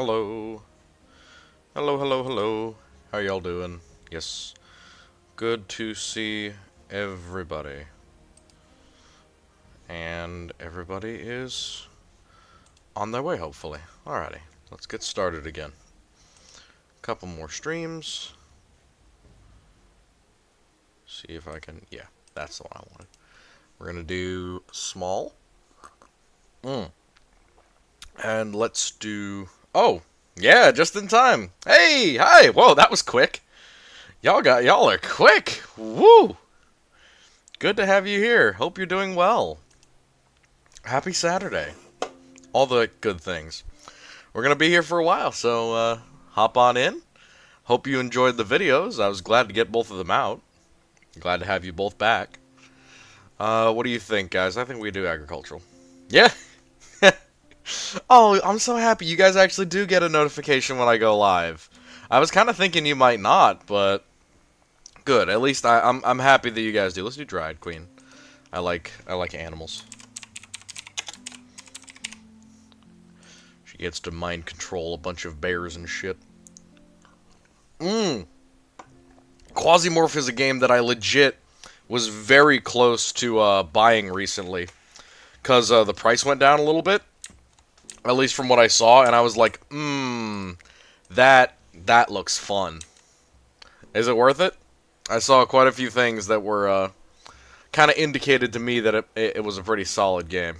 Hello. Hello, hello, hello. How y'all doing? Yes. Good to see everybody. And everybody is on their way, hopefully. Alrighty. Let's get started again. Couple more streams. See if I can... Yeah, that's the one I wanted. We're gonna do small. And let's do... Oh! Yeah, just in time. Hey! Hi! Whoa, that was quick. Y'all are quick. Woo! Good to have you here. Hope you're doing well. Happy Saturday. All the good things. We're gonna be here for a while, so hop on in. Hope you enjoyed the videos. I was glad to get both of them out. Glad to have you both back. What do you think, guys? I think we do agricultural. Yeah. Oh, I'm so happy you guys actually do get a notification when I go live. I was kind of thinking you might not, but good. At least I'm happy that you guys do. Let's do Dried Queen. I like animals. She gets to mind control a bunch of bears and shit. Quasimorph is a game that I legit was very close to buying recently, because the price went down a little bit, at least from what I saw, and I was like, that looks fun. Is it worth it? I saw quite a few things that were kind of indicated to me that it was a pretty solid game.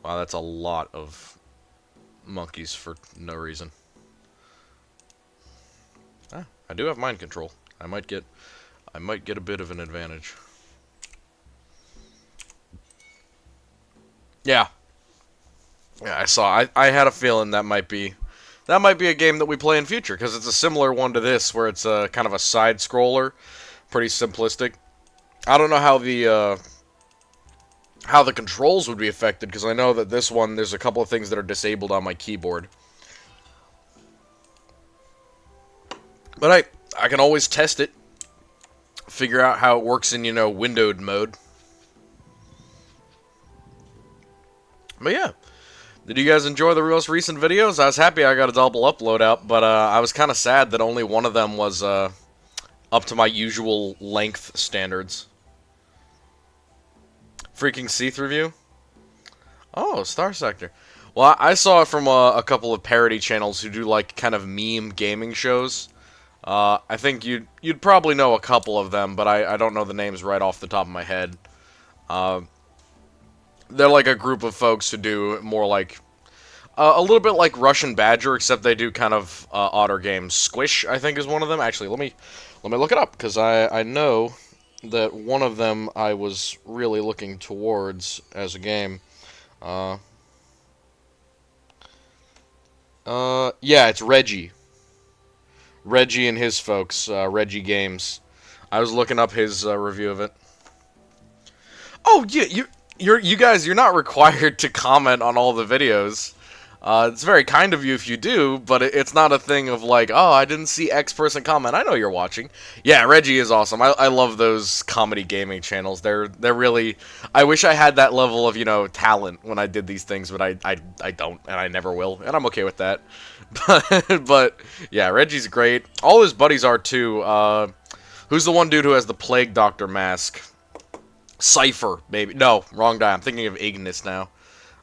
Wow, that's a lot of monkeys for no reason. Ah, I do have mind control. I might get a bit of an advantage. Yeah. Yeah, I saw. I had a feeling that might be a game that we play in future, because it's a similar one to this, where it's a kind of a side scroller, pretty simplistic. I don't know how the controls would be affected, because I know that this one there's a couple of things that are disabled on my keyboard. But I can always test it, figure out how it works in, windowed mode. But yeah. Did you guys enjoy the most recent videos? I was happy I got a double upload out, but I was kind of sad that only one of them was up to my usual length standards. Freaking see-through view? Oh, Star Sector. Well, I saw it from a couple of parody channels who do like kind of meme gaming shows. I think you'd probably know a couple of them, but I don't know the names right off the top of my head. They're like a group of folks who do more like a little bit like Russian Badger, except they do kind of odder games. Squish, I think, is one of them. Actually, let me look it up, because I know that one of them I was really looking towards as a game. Yeah, it's Reggie. Reggie and his folks, Reggie Games. I was looking up his review of it. Oh yeah, you guys, you're not required to comment on all the videos. It's very kind of you if you do, but it's not a thing of like, oh, I didn't see X person comment. I know you're watching. Yeah, Reggie is awesome. I love those comedy gaming channels. They're really. I wish I had that level of talent when I did these things, but I don't, and I never will, and I'm okay with that. But yeah, Reggie's great. All his buddies are too. Who's the one dude who has the Plague Doctor mask? Cypher, maybe. No, wrong guy. I'm thinking of Ignis now.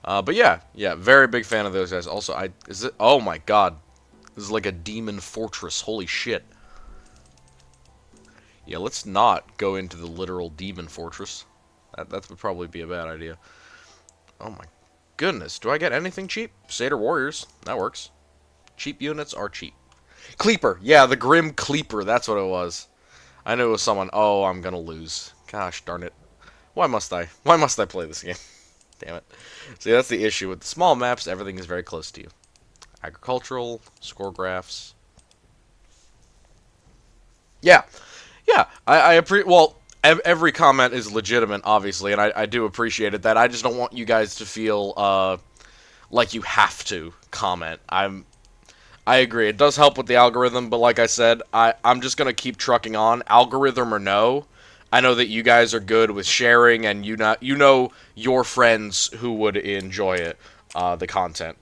But yeah, very big fan of those guys. Also, oh my god. This is like a demon fortress. Holy shit. Yeah, let's not go into the literal demon fortress. That would probably be a bad idea. Oh my goodness. Do I get anything cheap? Satyr Warriors. That works. Cheap units are cheap. Cleeper. Yeah, the Grim Cleeper. That's what it was. I knew it was someone. Oh, I'm gonna lose. Gosh darn it. Why must I? Why must I play this game? Damn it. See, that's the issue. With the small maps, everything is very close to you. Agricultural, score graphs. Yeah. Yeah. I appreciate... Well, every comment is legitimate, obviously, and I do appreciate it. That I just don't want you guys to feel like you have to comment. I agree. It does help with the algorithm, but like I said, I'm just going to keep trucking on. Algorithm or no, I know that you guys are good with sharing, and you know your friends who would enjoy it, the content.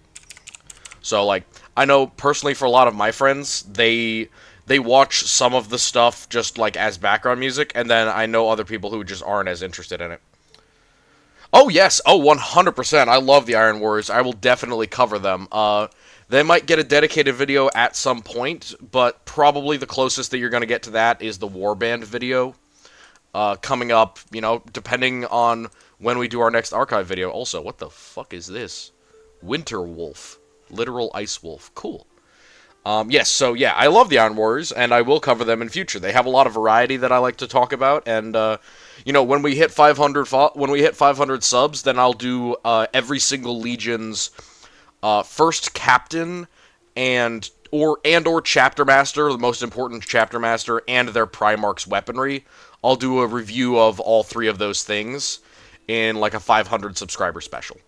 So like I know personally for a lot of my friends, they watch some of the stuff just like as background music, and then I know other people who just aren't as interested in it. Oh yes, oh 100%. I love the Iron Warriors. I will definitely cover them. They might get a dedicated video at some point, but probably the closest that you're going to get to that is the Warband video coming up, you know, depending on when we do our next archive video. Also, what the fuck is this? Winter Wolf. Literal ice wolf. Cool. Yes, so yeah, I love the Iron Warriors, and I will cover them in future. They have a lot of variety that I like to talk about, and you know, when we hit 500 subs, then I'll do every single Legion's first captain and or chapter master, the most important chapter master, and their Primarch's weaponry. I'll do a review of all three of those things in like a 500 subscriber special.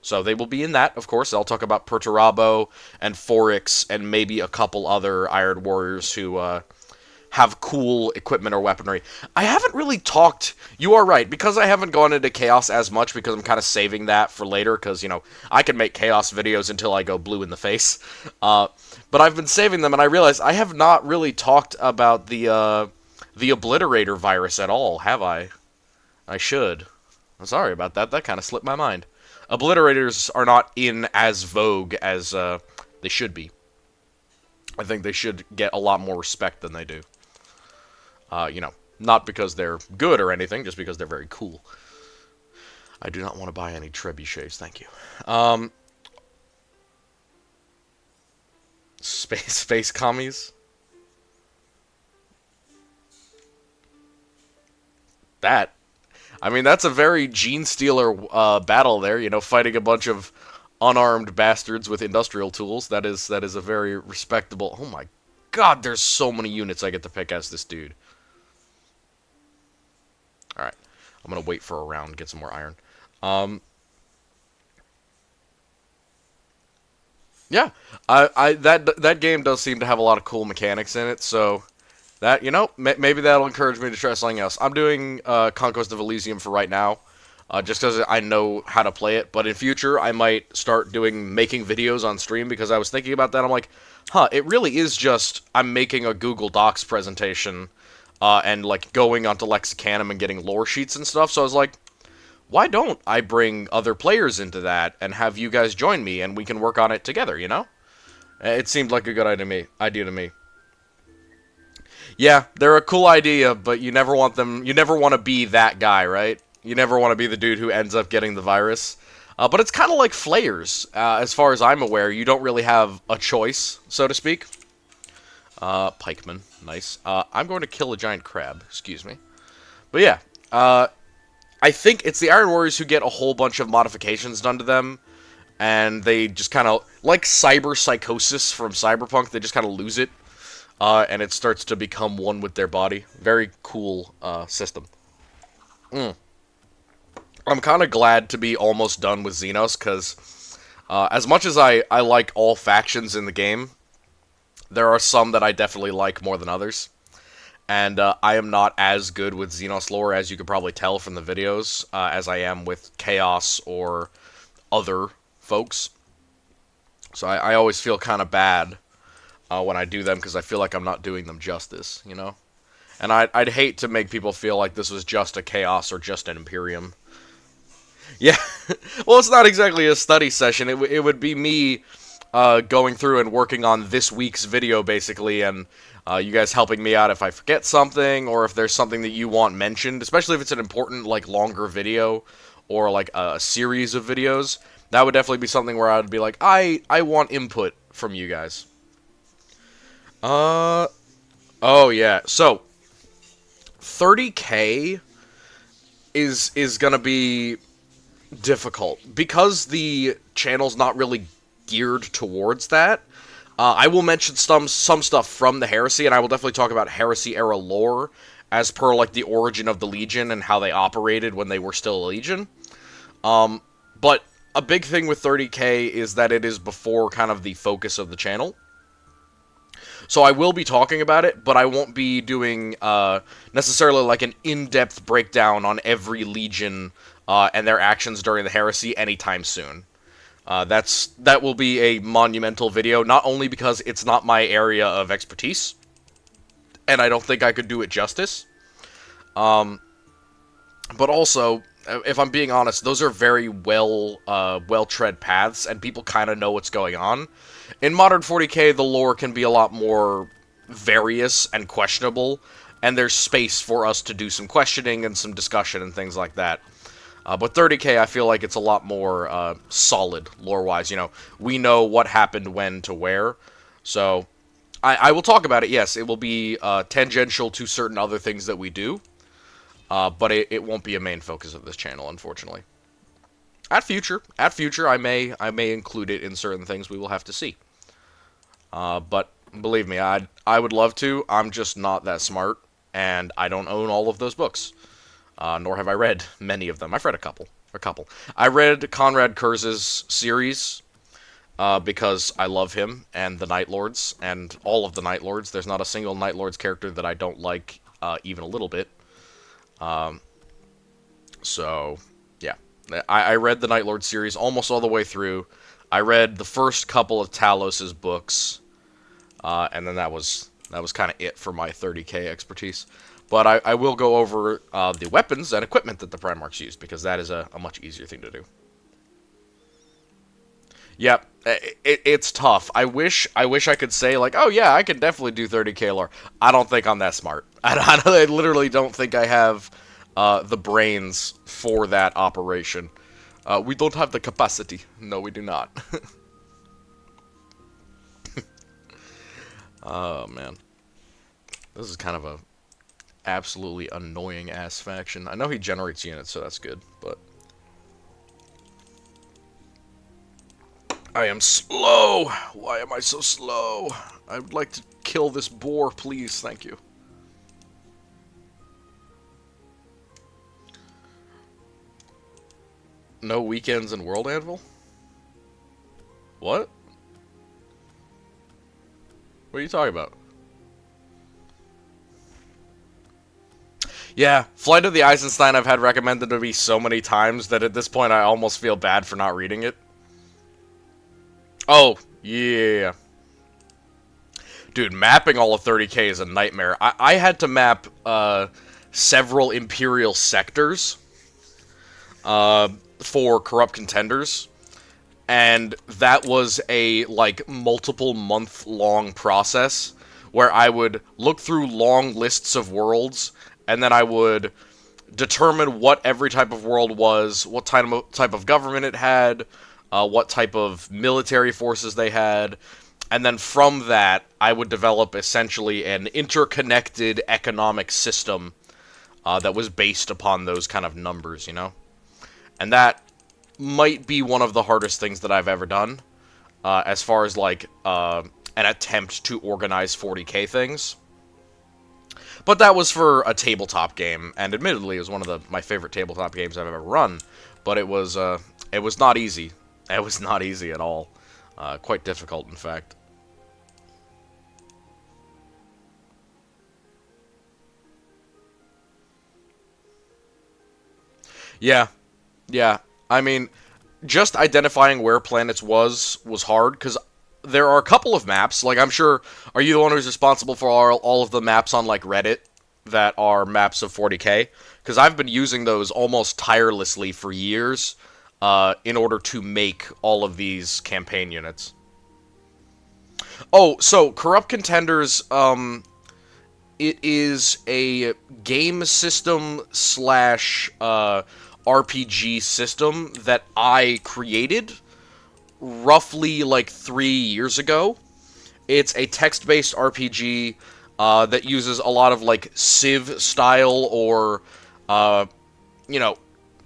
So they will be in that, of course. I'll talk about Perturabo and Foryx and maybe a couple other Iron Warriors who have cool equipment or weaponry. I haven't really talked... You are right, because I haven't gone into Chaos as much, because I'm kind of saving that for later, because, you know, I can make Chaos videos until I go blue in the face. But I've been saving them, and I realized I have not really talked about the Obliterator virus at all, have I? I should. I'm sorry about that. That kind of slipped my mind. Obliterators are not in as vogue as they should be. I think they should get a lot more respect than they do. You know, not because they're good or anything, just because they're very cool. I do not want to buy any trebuchets, thank you. Space commies? That... I mean, that's a very Gene Stealer battle there, you know, fighting a bunch of unarmed bastards with industrial tools. That is a very respectable... Oh my god, there's so many units I get to pick as this dude. Alright, I'm gonna wait for a round, get some more iron. Yeah, that game does seem to have a lot of cool mechanics in it, so... That, you know, maybe that'll encourage me to try something else. I'm doing Conquest of Elysium for right now, just because I know how to play it. But in future, I might start making videos on stream, because I was thinking about that. I'm like, huh, it really is just I'm making a Google Docs presentation and, like, going onto Lexicanum and getting lore sheets and stuff. So I was like, why don't I bring other players into that and have you guys join me and we can work on it together, you know? It seemed like a good idea to me. Yeah, they're a cool idea, but you never want to be that guy, right? You never want to be the dude who ends up getting the virus. But it's kind of like flayers, as far as I'm aware. You don't really have a choice, so to speak. Pikeman, nice. I'm going to kill a giant crab, excuse me. But yeah, I think it's the Iron Warriors who get a whole bunch of modifications done to them, and they just kind of, like cyber psychosis from Cyberpunk, they just kind of lose it. And it starts to become one with their body. Very cool system. I'm kind of glad to be almost done with Xenos, because as much as I like all factions in the game, there are some that I definitely like more than others. And I am not as good with Xenos lore, as you could probably tell from the videos, as I am with Chaos or other folks. So I always feel kind of bad when I do them, because I feel like I'm not doing them justice, you know? And I'd hate to make people feel like this was just a Chaos or just an Imperium. Yeah, well, it's not exactly a study session. It would be me going through and working on this week's video, basically, and you guys helping me out if I forget something, or if there's something that you want mentioned, especially if it's an important, like, longer video, or, like, a series of videos. That would definitely be something where I would be like, I want input from you guys. Oh yeah, so 30K is gonna be difficult, because the channel's not really geared towards that. I will mention some stuff from the Heresy, and I will definitely talk about Heresy-era lore, as per, like, the origin of the Legion and how they operated when they were still a Legion. But a big thing with 30K is that it is before kind of the focus of the channel. So I will be talking about it, but I won't be doing necessarily like an in-depth breakdown on every Legion and their actions during the Heresy anytime soon. That will be a monumental video, not only because it's not my area of expertise, and I don't think I could do it justice, but also, if I'm being honest, those are very well-tread paths, and people kind of know what's going on. In modern 40k, the lore can be a lot more various and questionable, and there's space for us to do some questioning and some discussion and things like that. But 30k, I feel like it's a lot more solid, lore-wise. You know, we know what happened when to where. So, I will talk about it, yes. It will be tangential to certain other things that we do. But it won't be a main focus of this channel, unfortunately. At future, I may include it in certain things. We will have to see. But believe me, I would love to. I'm just not that smart, and I don't own all of those books. Nor have I read many of them. I've read a couple. I read Conrad Kurz's series because I love him and the Night Lords and all of the Night Lords. There's not a single Night Lords character that I don't like even a little bit. So, yeah. I read the Night Lord series almost all the way through. I read the first couple of Talos's books, and then that was kind of it for my 30k expertise. But I will go over the weapons and equipment that the Primarchs use, because that is a much easier thing to do. Yep, it's tough. I wish I could say, like, oh yeah, I can definitely do 30k lore. I don't think I'm that smart. I literally don't think I have the brains for that operation. We don't have the capacity. No, we do not. Oh, man. This is kind of a absolutely annoying-ass faction. I know he generates units, so that's good, but... I am slow! Why am I so slow? I would like to kill this boar, please. Thank you. No weekends in World Anvil? What? What are you talking about? Yeah, Flight of the Eisenstein I've had recommended to me so many times that at this point I almost feel bad for not reading it. Oh, yeah. Dude, mapping all of 30k is a nightmare. I had to map several Imperial sectors for Corrupt Contenders, and that was a, like, multiple-month-long process where I would look through long lists of worlds, and then I would determine what every type of world was, what type of government it had, what type of military forces they had, and then from that, I would develop essentially an interconnected economic system that was based upon those kind of numbers, you know? And that might be one of the hardest things that I've ever done, as far as, like, an attempt to organize 40k things. But that was for a tabletop game, and admittedly, it was one of my favorite tabletop games I've ever run, but it was not easy. It was not easy at all. Quite difficult, in fact. Yeah. Yeah. I mean, just identifying where planets was hard, because there are a couple of maps, like, I'm sure, are you the one who's responsible for all of the maps on, like, Reddit that are maps of 40k? Because I've been using those almost tirelessly for years, in order to make all of these campaign units. Oh, so, Corrupt Contenders, it is a game system slash, RPG system that I created roughly, like, 3 years ago. It's a text-based RPG, that uses a lot of, like, Civ-style or, you know,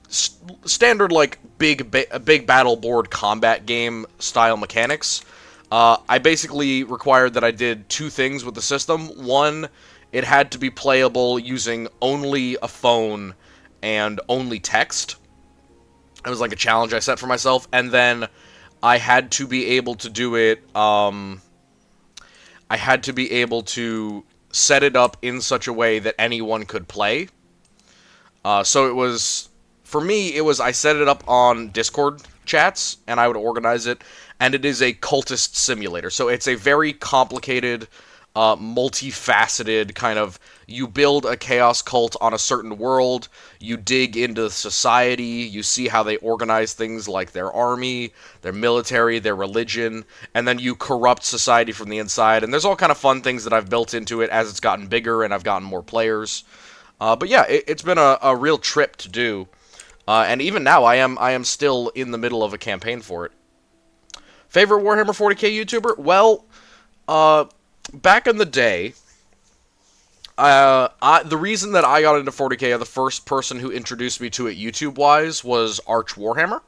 standard, like, big battle board combat game style mechanics. I basically required that I did two things with the system. One, it had to be playable using only a phone and only text. It was like a challenge I set for myself. And then I had to be able to do it, I had to be able to set it up in such a way that anyone could play. So it was... for me, it was I set it up on Discord chats, and I would organize it, and it is a cultist simulator. So it's a very complicated, multifaceted kind of, you build a chaos cult on a certain world, you dig into society, you see how they organize things like their army, their military, their religion, and then you corrupt society from the inside, and there's all kind of fun things that I've built into it as it's gotten bigger and I've gotten more players. But yeah, it's been a real trip to do. And even now, I am still in the middle of a campaign for it. Favorite Warhammer 40k YouTuber? Well, back in the day, the reason that I got into 40k, the first person who introduced me to it YouTube-wise was Arch Warhammer.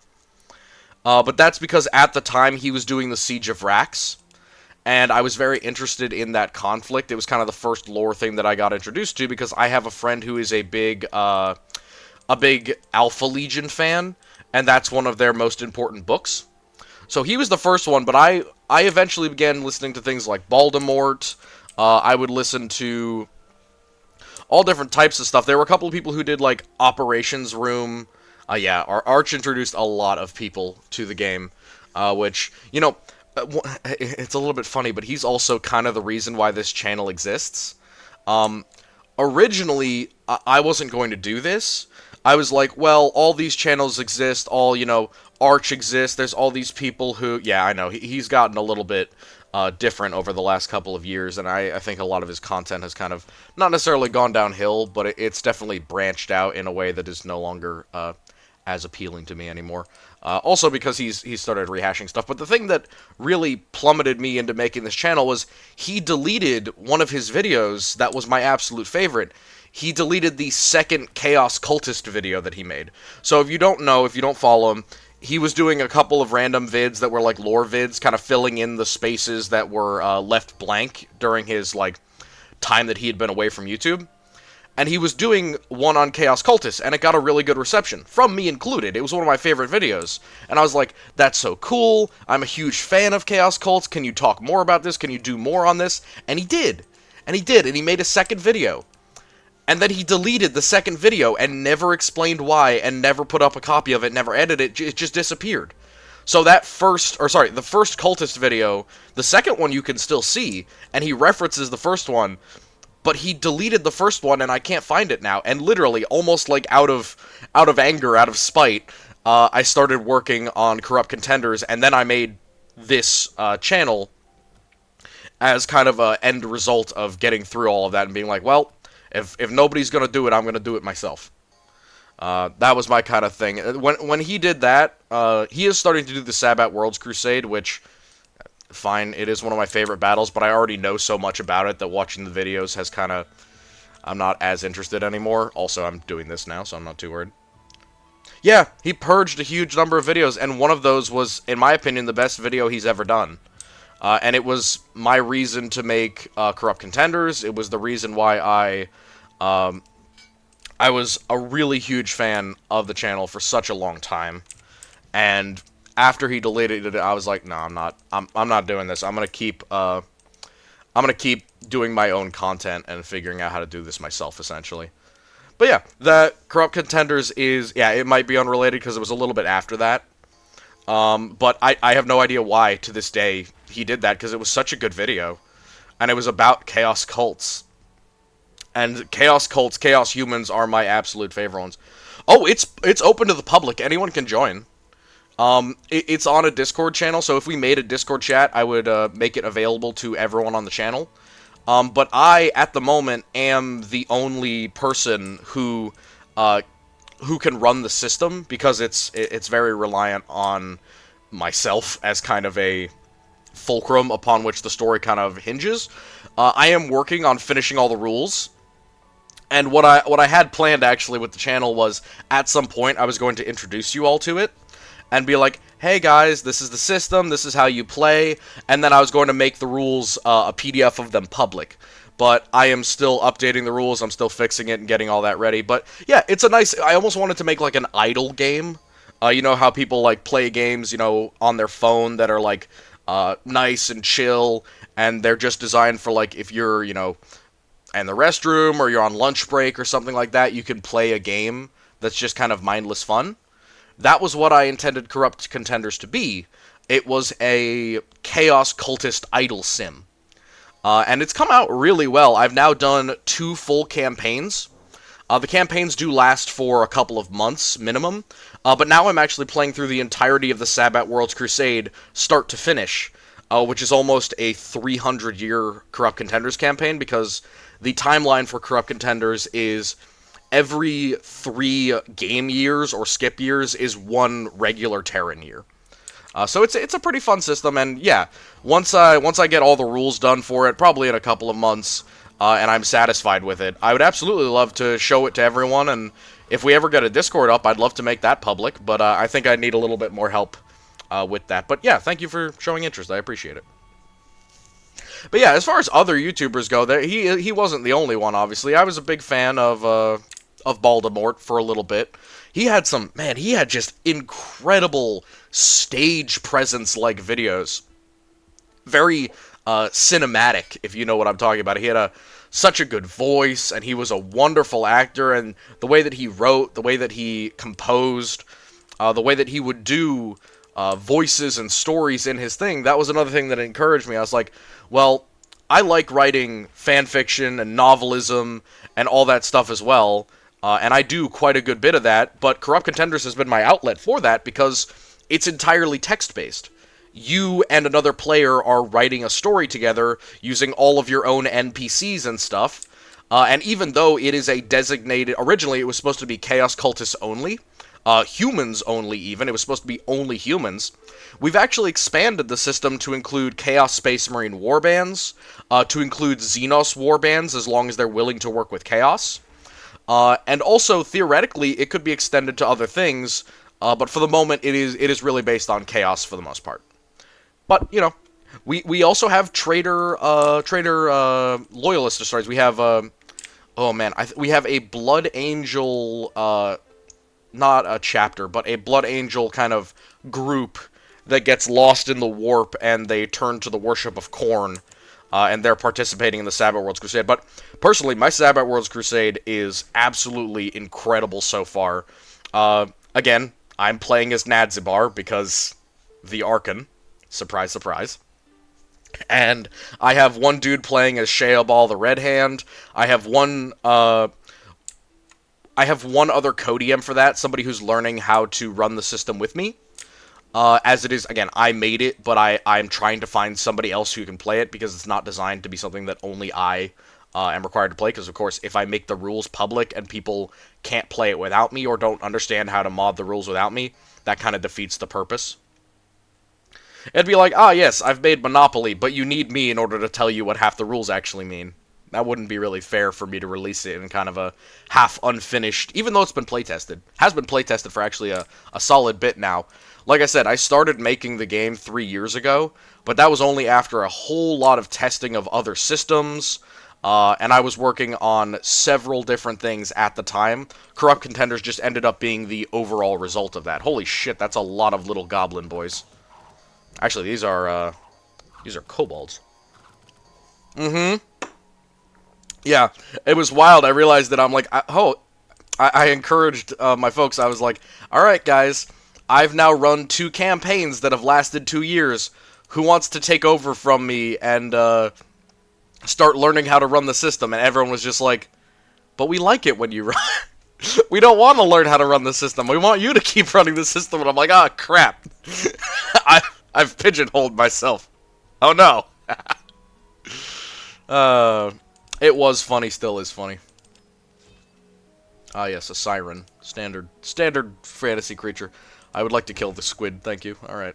But that's because at the time he was doing the Siege of Rax, and I was very interested in that conflict. It was kind of the first lore thing that I got introduced to, because I have a friend who is a big Alpha Legion fan, and that's one of their most important books. So he was the first one, but I eventually began listening to things like Voldemort. I would listen to all different types of stuff. There were a couple of people who did, like, Operations Room. Yeah, Arch introduced a lot of people to the game, which, you know, it's a little bit funny, but he's also kind of the reason why this channel exists. Originally, I wasn't going to do this. I was like, well, all these channels exist, all, you know, Arch exists, there's all these people who, yeah, I know, he's gotten a little bit different over the last couple of years, and I think a lot of his content has kind of, not necessarily gone downhill, but it's definitely branched out in a way that is no longer as appealing to me anymore. Also because he's started rehashing stuff, but the thing that really plummeted me into making this channel was he deleted one of his videos that was my absolute favorite. He deleted the second Chaos Cultist video that he made. So if you don't know, if you don't follow him, he was doing a couple of random vids that were like lore vids, kind of filling in the spaces that were left blank during his, like, time that he had been away from YouTube. And he was doing one on Chaos Cultists, and it got a really good reception, from me included. It was one of my favorite videos. And I was like, that's so cool, I'm a huge fan of Chaos Cults, can you talk more about this, can you do more on this? And he did. And he made a second video. And then he deleted the second video, and never explained why, and never put up a copy of it, never edited it, it just disappeared. So that the first Cultist video, the second one you can still see, and he references the first one, but he deleted the first one, and I can't find it now. And literally, almost like out of anger, out of spite, I started working on Corrupt Contenders, and then I made this channel as kind of an end result of getting through all of that and being like, well, if nobody's gonna do it, I'm gonna do it myself. That was my kind of thing. When he did that, he is starting to do the Sabbat Worlds Crusade, which, fine, it is one of my favorite battles, but I already know so much about it that watching the videos has kind of, I'm not as interested anymore. Also, I'm doing this now, so I'm not too worried. Yeah, he purged a huge number of videos, and one of those was, in my opinion, the best video he's ever done. And it was my reason to make Corrupt Contenders. It was the reason why I was a really huge fan of the channel for such a long time. And after he deleted it, I was like, no, I'm not doing this. I'm gonna keep doing my own content and figuring out how to do this myself, essentially. But yeah, the Corrupt Contenders is, yeah, it might be unrelated because it was a little bit after that. But I have no idea why, to this day, he did that, because it was such a good video. And it was about Chaos Cults. And Chaos Cults, Chaos Humans are my absolute favorite ones. Oh, it's open to the public. Anyone can join. It's on a Discord channel, so if we made a Discord chat, I would make it available to everyone on the channel. But I, at the moment, am the only person who can run the system, because it's very reliant on myself as kind of a fulcrum upon which the story kind of hinges. I am working on finishing all the rules, and what I had planned actually with the channel was, at some point I was going to introduce you all to it and be like, hey guys, this is the system, this is how you play, and then I was going to make the rules a PDF of them public. But I am still updating the rules, I'm still fixing it and getting all that ready. But yeah, it's a nice, I almost wanted to make like an idle game. You know how people like play games, you know, on their phone that are like nice and chill, and they're just designed for like, if you're, you know, in the restroom or you're on lunch break or something like that, you can play a game that's just kind of mindless fun. That was what I intended Corrupt Contenders to be. It was a chaos cultist idol sim. And it's come out really well. I've now done 2 full campaigns. The campaigns do last for a couple of months minimum, but now I'm actually playing through the entirety of the Sabbat Worlds Crusade, start to finish, which is almost a 300-year Corrupt Contenders campaign, because the timeline for Corrupt Contenders is every 3 game years or skip years is 1 regular Terran year. So it's a pretty fun system, and yeah, once I get all the rules done for it, probably in a couple of months, and I'm satisfied with it, I would absolutely love to show it to everyone, and if we ever get a Discord up, I'd love to make that public, but I think I need a little bit more help with that. But yeah, thank you for showing interest, I appreciate it. But yeah, as far as other YouTubers go, he wasn't the only one, obviously. I was a big fan of Baldemort for a little bit. He had just incredible stage presence-like videos. Very cinematic, if you know what I'm talking about. He had such a good voice, and he was a wonderful actor, and the way that he wrote, the way that he composed, the way that he would do voices and stories in his thing, that was another thing that encouraged me. I was like, well, I like writing fan fiction and novelism and all that stuff as well, and I do quite a good bit of that, but Corrupt Contenders has been my outlet for that because it's entirely text-based. You and another player are writing a story together using all of your own NPCs and stuff, and even though it is a designated... Originally, it was supposed to be Chaos Cultists only, humans only even, it was supposed to be only humans. We've actually expanded the system to include Chaos Space Marine warbands, to include Xenos warbands as long as they're willing to work with Chaos. And also, theoretically, it could be extended to other things, but for the moment, it is really based on Chaos for the most part. But, you know, we also have Trader Loyalist stories. We have, oh man, we have a Blood Angel, not a chapter, but a Blood Angel kind of group that gets lost in the warp, and they turn to the worship of Khorne, and they're participating in the Sabbat Worlds Crusade. But personally, my Sabbat Worlds Crusade is absolutely incredible so far. Again, I'm playing as Nadzybar because the Archon. Surprise, surprise. And I have one dude playing as Sheobal the Red Hand. I have one other Codium for that, somebody who's learning how to run the system with me. As it is, again, I made it, but I'm trying to find somebody else who can play it, because it's not designed to be something that only I am required to play, because, of course, if I make the rules public and people can't play it without me, or don't understand how to mod the rules without me, that kind of defeats the purpose. It'd be like, yes, I've made Monopoly, but you need me in order to tell you what half the rules actually mean. That wouldn't be really fair for me to release it in kind of a half-unfinished, even though it's been playtested. Has been playtested for actually a solid bit now. Like I said, I started making the game 3 years ago, but that was only after a whole lot of testing of other systems, and I was working on several different things at the time. Corrupt Contenders just ended up being the overall result of that. Holy shit, that's a lot of little goblin boys. Actually, these are kobolds. Mm-hmm. Yeah, it was wild. I realized that I'm like, I encouraged my folks. I was like, alright, guys, I've now run 2 campaigns that have lasted 2 years. Who wants to take over from me and start learning how to run the system? And everyone was just like, but we like it when you run. We don't want to learn how to run the system. We want you to keep running the system. And I'm like, oh, crap. I've pigeonholed myself. Oh, no. It was funny, still is funny. Ah, yes, a siren. Standard fantasy creature. I would like to kill the squid, thank you. Alright.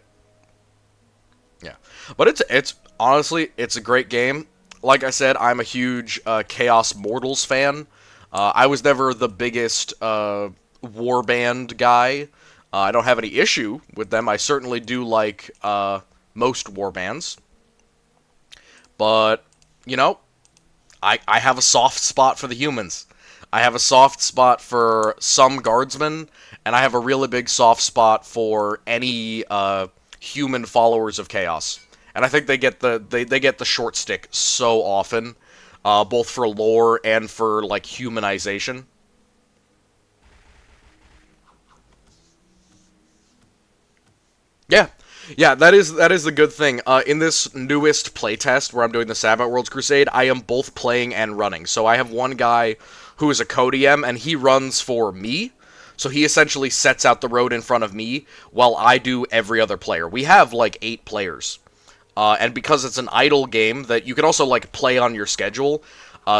Yeah. But it's honestly, it's a great game. Like I said, I'm a huge Chaos Mortals fan. I was never the biggest warband guy. I don't have any issue with them. I certainly do like most warbands. But, you know, I have a soft spot for the humans. I have a soft spot for some guardsmen, and I have a really big soft spot for any human followers of Chaos. And I think they get the short stick so often, both for lore and for like humanization. Yeah. Yeah, that is the good thing. In this newest playtest where I'm doing the Sabbath Worlds Crusade, I am both playing and running. So I have one guy who is a co-DM, and he runs for me. So he essentially sets out the road in front of me while I do every other player. We have like 8 players. And because it's an idle game that you can also like play on your schedule,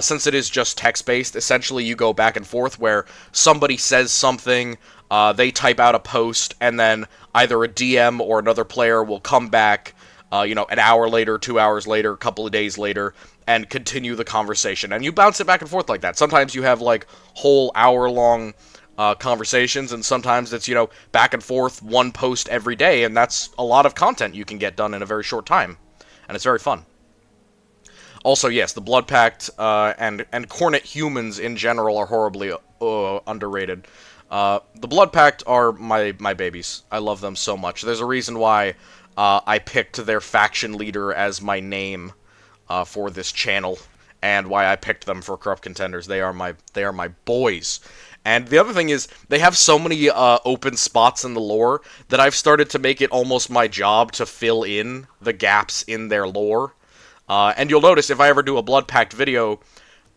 since it is just text-based, essentially you go back and forth where somebody says something, they type out a post, and then either a DM or another player will come back, an hour later, 2 hours later, a couple of days later, and continue the conversation. And you bounce it back and forth like that. Sometimes you have like whole hour-long conversations, and sometimes it's, back and forth, one post every day, and that's a lot of content you can get done in a very short time. And it's very fun. Also, yes, the Blood Pact and Cornet humans in general are horribly underrated. The Blood Pact are my babies. I love them so much. There's a reason why I picked their faction leader as my name for this channel, and why I picked them for Corrupt Contenders. They are my boys. And the other thing is, they have so many open spots in the lore that I've started to make it almost my job to fill in the gaps in their lore. And you'll notice if I ever do a Blood Pact video,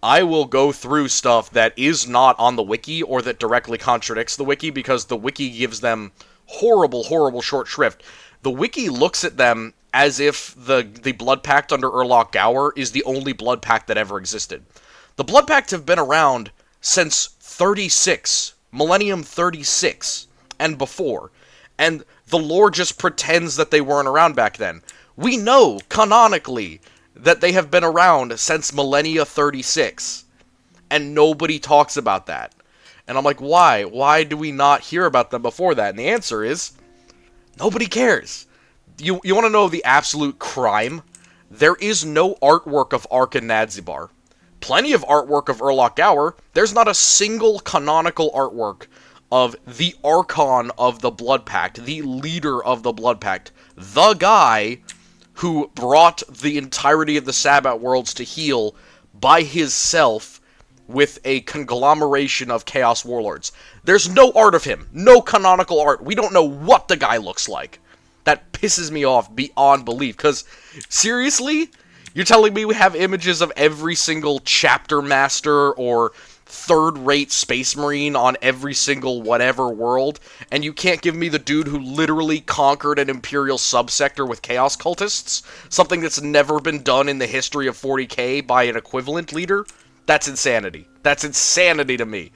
I will go through stuff that is not on the wiki or that directly contradicts the wiki, because the wiki gives them horrible, horrible short shrift. The wiki looks at them as if the Blood Pact under Urlach Gower is the only Blood Pact that ever existed. The Blood Pact have been around since 36, Millennium 36, and before. And the lore just pretends that they weren't around back then. We know, canonically, that they have been around since Millennia 36. And nobody talks about that. And I'm like, why? Why do we not hear about them before that? And the answer is, nobody cares. You want to know the absolute crime? There is no artwork of Ark and Nadzybar. Plenty of artwork of Urlach Gower. There's not a single canonical artwork of the Archon of the Blood Pact, the leader of the Blood Pact, the guy who brought the entirety of the Sabbath Worlds to heel by himself with a conglomeration of Chaos Warlords. There's no art of him. No canonical art. We don't know what the guy looks like. That pisses me off beyond belief, because, seriously? You're telling me we have images of every single chapter master or third-rate space marine on every single whatever world, and you can't give me the dude who literally conquered an Imperial subsector with Chaos Cultists? Something that's never been done in the history of 40k by an equivalent leader? That's insanity. That's insanity to me.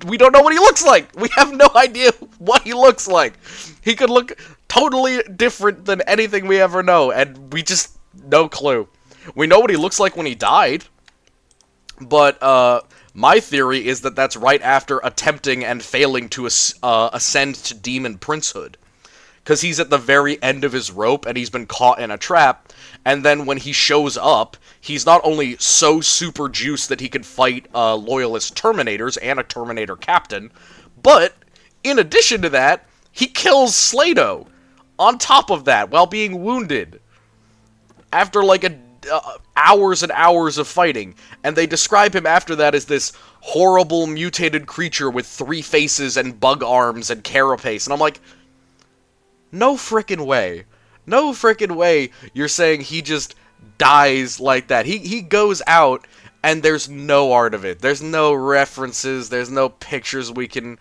We don't know what he looks like! We have no idea what he looks like! He could look totally different than anything we ever know, and we just... no clue. We know what he looks like when he died, but my theory is that that's right after attempting and failing to ascend to Demon Princehood. Because he's at the very end of his rope, and he's been caught in a trap, and then when he shows up, he's not only so super juiced that he can fight Loyalist Terminators and a Terminator Captain, but, in addition to that, he kills Slato on top of that, while being wounded. After, like, hours and hours of fighting, and they describe him after that as this horrible mutated creature with 3 faces and bug arms and carapace, and I'm like, no frickin' way. No frickin' way you're saying he just dies like that. He goes out, and there's no art of it. There's no references, there's no pictures we can...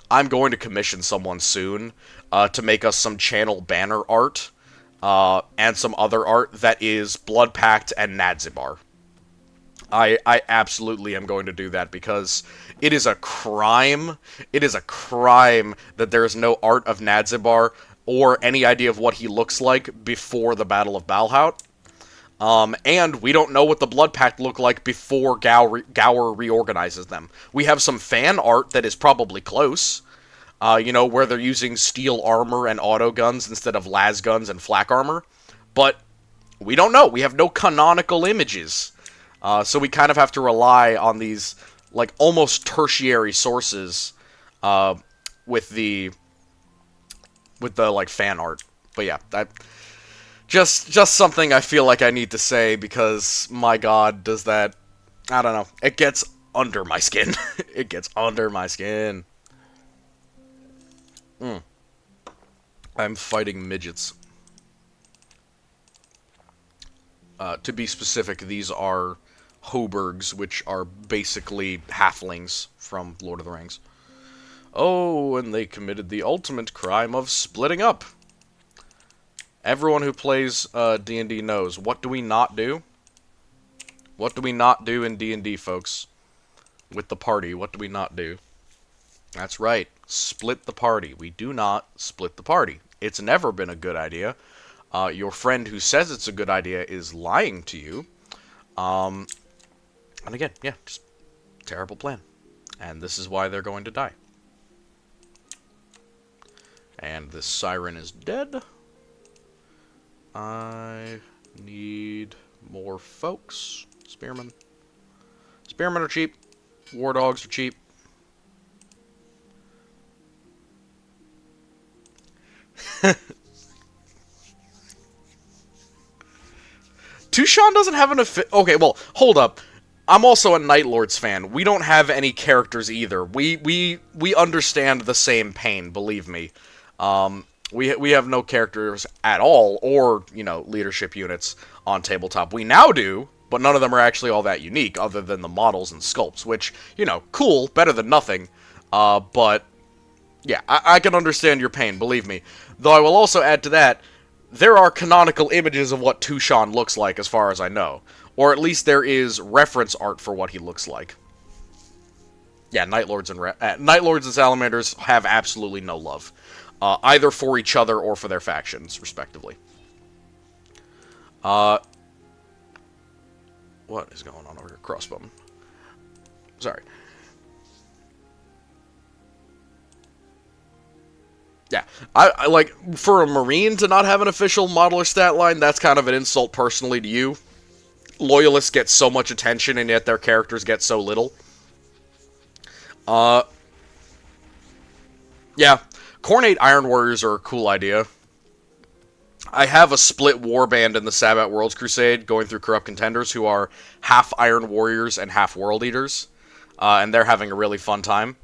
I'm going to commission someone soon to make us some channel banner art, and some other art that is Blood Pact and Nadzybar. I absolutely am going to do that, because it is a crime. It is a crime that there is no art of Nadzybar or any idea of what he looks like before the Battle of Balhaut. And we don't know what the Blood Pact looked like before Gower reorganizes them. We have some fan art that is probably close. Where they're using steel armor and auto guns instead of las guns and flak armor. But we don't know. We have no canonical images. So we kind of have to rely on these, like, almost tertiary sources with the like, fan art. But yeah, just something I feel like I need to say, because, my god, does that... I don't know. It gets under my skin. It gets under my skin. I'm fighting midgets. To be specific, these are Hobergs, which are basically halflings from Lord of the Rings. Oh, and they committed the ultimate crime of splitting up. Everyone who plays D&D knows. What do we not do? What do we not do in D&D, folks? With the party, what do we not do? That's right. Split the party. We do not split the party. It's never been a good idea. Your friend who says it's a good idea is lying to you. And again, yeah, just terrible plan. And this is why they're going to die. And this siren is dead. I need more folks. Spearmen. Spearmen are cheap. War dogs are cheap. Tushan doesn't have an okay, well, hold up. I'm also a Night Lords fan. We don't have any characters either. We understand the same pain, believe me. We have no characters at all, or, you know, leadership units on tabletop. We now do, but none of them are actually all that unique, other than the models and sculpts, which, you know, cool, better than nothing. But, yeah, I can understand your pain, believe me. Though I will also add to that, there are canonical images of what Tushan looks like, as far as I know. Or at least there is reference art for what he looks like. Yeah, Night Lords and Salamanders have absolutely no love. Either for each other or for their factions, respectively. What is going on over here? Crossbowman. Sorry. Yeah, I like, for a Marine to not have an official model or stat line, that's kind of an insult personally to you. Loyalists get so much attention, and yet their characters get so little. Yeah, Cornate Iron Warriors are a cool idea. I have a split warband in the Sabbat Worlds Crusade going through Corrupt Contenders who are half Iron Warriors and half World Eaters. And they're having a really fun time.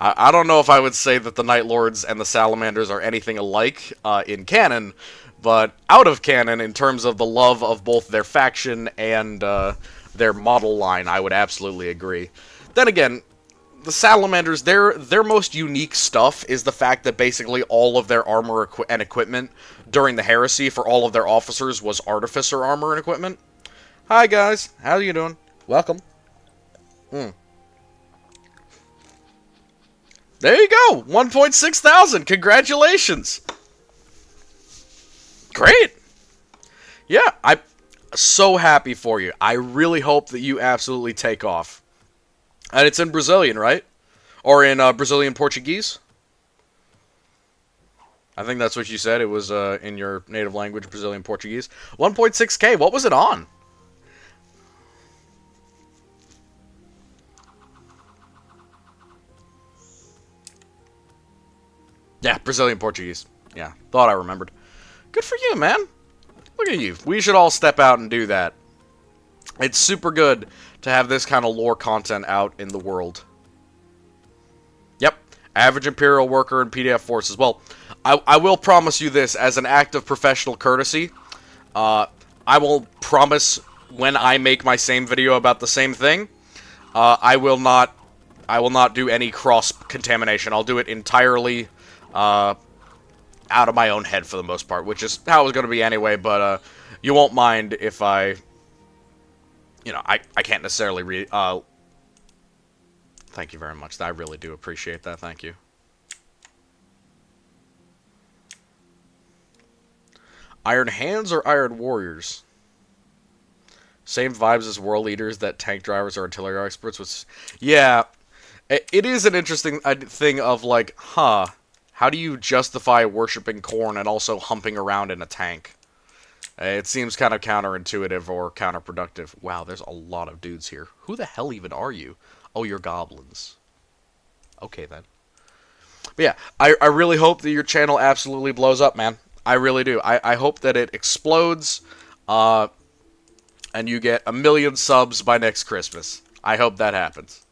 I don't know if I would say that the Night Lords and the Salamanders are anything alike in canon, but out of canon, in terms of the love of both their faction and their model line, I would absolutely agree. Then again, the Salamanders, their most unique stuff is the fact that basically all of their armor and equipment during the Heresy for all of their officers was Artificer armor and equipment. Hi guys, how you doing? Welcome. There you go! 1.6 thousand! Congratulations! Great! Yeah, I'm so happy for you. I really hope that you absolutely take off. And it's in Brazilian, right? Or in Brazilian Portuguese? I think that's what you said. It was in your native language, Brazilian Portuguese. 1.6k, what was it on? Yeah, Brazilian Portuguese. Yeah, thought I remembered. Good for you, man. Look at you. We should all step out and do that. It's super good to have this kind of lore content out in the world. Yep. Average Imperial worker and PDF forces. Well, I will promise you this as an act of professional courtesy. I will promise when I make my same video about the same thing, I will not do any cross-contamination. I'll do it entirely out of my own head for the most part, which is how it was going to be anyway, but you won't mind if I, you know, I can't necessarily read, thank you very much. I really do appreciate that, thank you. Iron Hands or Iron Warriors? Same vibes as World Leaders, that tank drivers are artillery experts, which, yeah, it is an interesting thing of, like, huh, how do you justify worshipping corn and also humping around in a tank? It seems kind of counterintuitive or counterproductive. Wow, there's a lot of dudes here. Who the hell even are you? Oh, you're goblins. Okay, then. But yeah, I really hope that your channel absolutely blows up, man. I really do. I hope that it explodes, and you get 1 million subs by next Christmas. I hope that happens.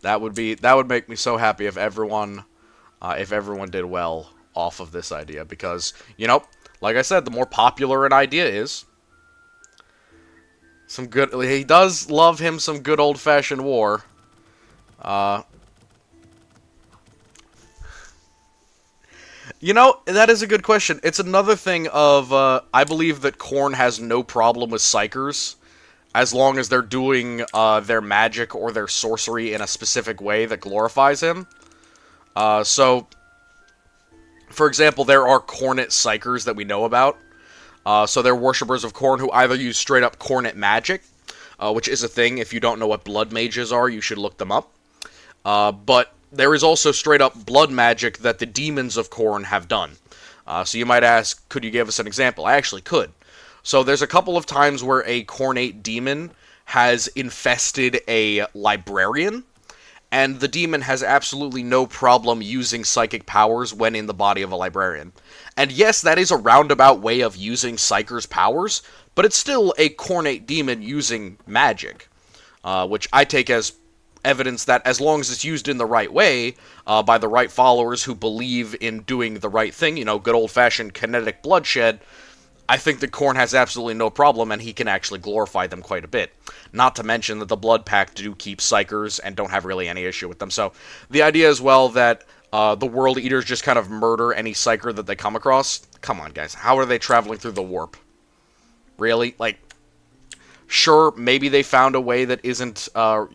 That would make me so happy if everyone did well off of this idea, because, like I said, the more popular an idea is, he does love him some good old-fashioned war. That is a good question. It's another thing of, I believe that Khorne has no problem with Psykers, as long as they're doing their magic or their sorcery in a specific way that glorifies him. So, for example, there are Khornate Psykers that we know about. So they're worshippers of Khorne who either use straight-up Khornate magic, which is a thing. If you don't know what blood mages are, you should look them up. But there is also straight-up blood magic that the demons of Khorne have done. So you might ask, could you give us an example? I actually could. So there's a couple of times where a Khornate demon has infested a librarian, and the demon has absolutely no problem using psychic powers when in the body of a librarian. And yes, that is a roundabout way of using Psyker's powers, but it's still a Khornate demon using magic, which I take as evidence that as long as it's used in the right way, by the right followers who believe in doing the right thing, good old-fashioned kinetic bloodshed, I think that Khorne has absolutely no problem, and he can actually glorify them quite a bit. Not to mention that the Blood Pact do keep Psykers and don't have really any issue with them. So the idea as well that the World Eaters just kind of murder any Psyker that they come across, come on, guys. How are they traveling through the warp? Really? Sure, maybe they found a way that isn't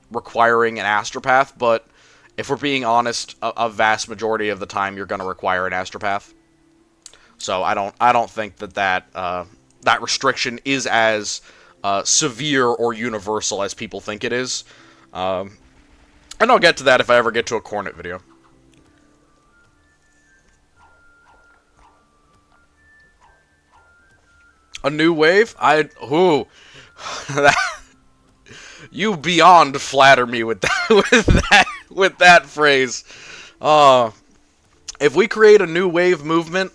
requiring an astropath, but if we're being honest, a vast majority of the time you're going to require an astropath. So I don't think that restriction is as severe or universal as people think it is. And I'll get to that if I ever get to a Khornate video. A new wave? You beyond flatter me with that with that phrase. If we create a new wave movement,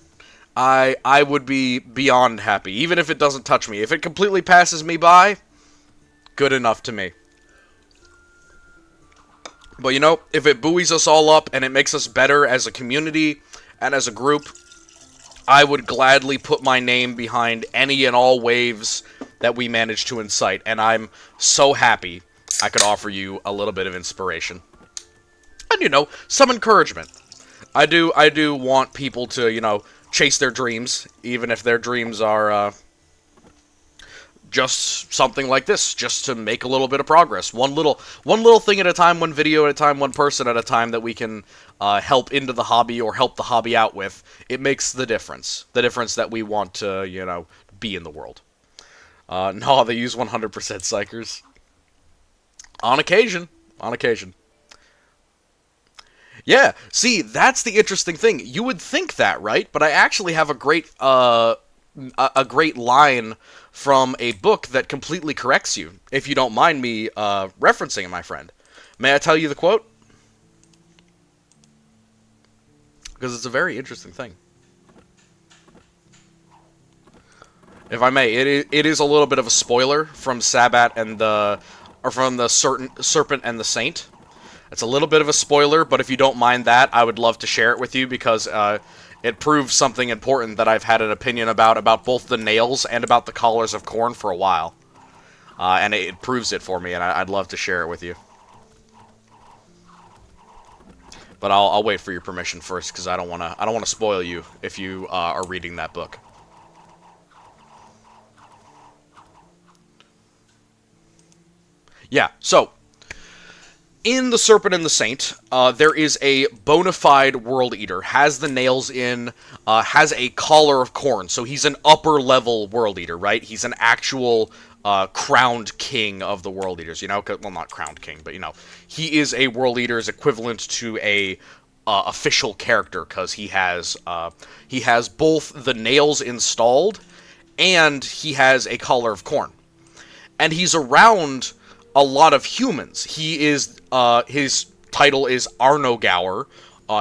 I would be beyond happy, even if it doesn't touch me. If it completely passes me by, good enough to me. But if it buoys us all up and it makes us better as a community and as a group, I would gladly put my name behind any and all waves that we manage to incite, and I'm so happy I could offer you a little bit of inspiration. And, some encouragement. I do want people to, chase their dreams, even if their dreams are just something like this, just to make a little bit of progress. One little thing at a time, one video at a time, one person at a time that we can help into the hobby or help the hobby out with. It makes the difference. The difference that we want to, be in the world. No, they use 100% Psykers. On occasion. On occasion. Yeah, see, that's the interesting thing. You would think that, right? But I actually have a great line from a book that completely corrects you, if you don't mind me referencing it, my friend. May I tell you the quote? Because it's a very interesting thing. If I may, it is a little bit of a spoiler from Sabbat and from the Serpent and the Saint. It's a little bit of a spoiler, but if you don't mind that, I would love to share it with you, because it proves something important that I've had an opinion about both the nails and about the collars of Khorne for a while. And it proves it for me, and I'd love to share it with you. But I'll wait for your permission first, because I don't wanna spoil you if you are reading that book. Yeah, so in The Serpent and the Saint, there is a bona fide World Eater, has the nails in, has a collar of Khorne, so he's an upper-level World Eater, right? He's an actual crowned king of the World Eaters, well, not crowned king, but, he is a World Eater's equivalent to a official character, because he has both the nails installed, and he has a collar of Khorne. And he's around a lot of humans. He is, his title is Arnogaur.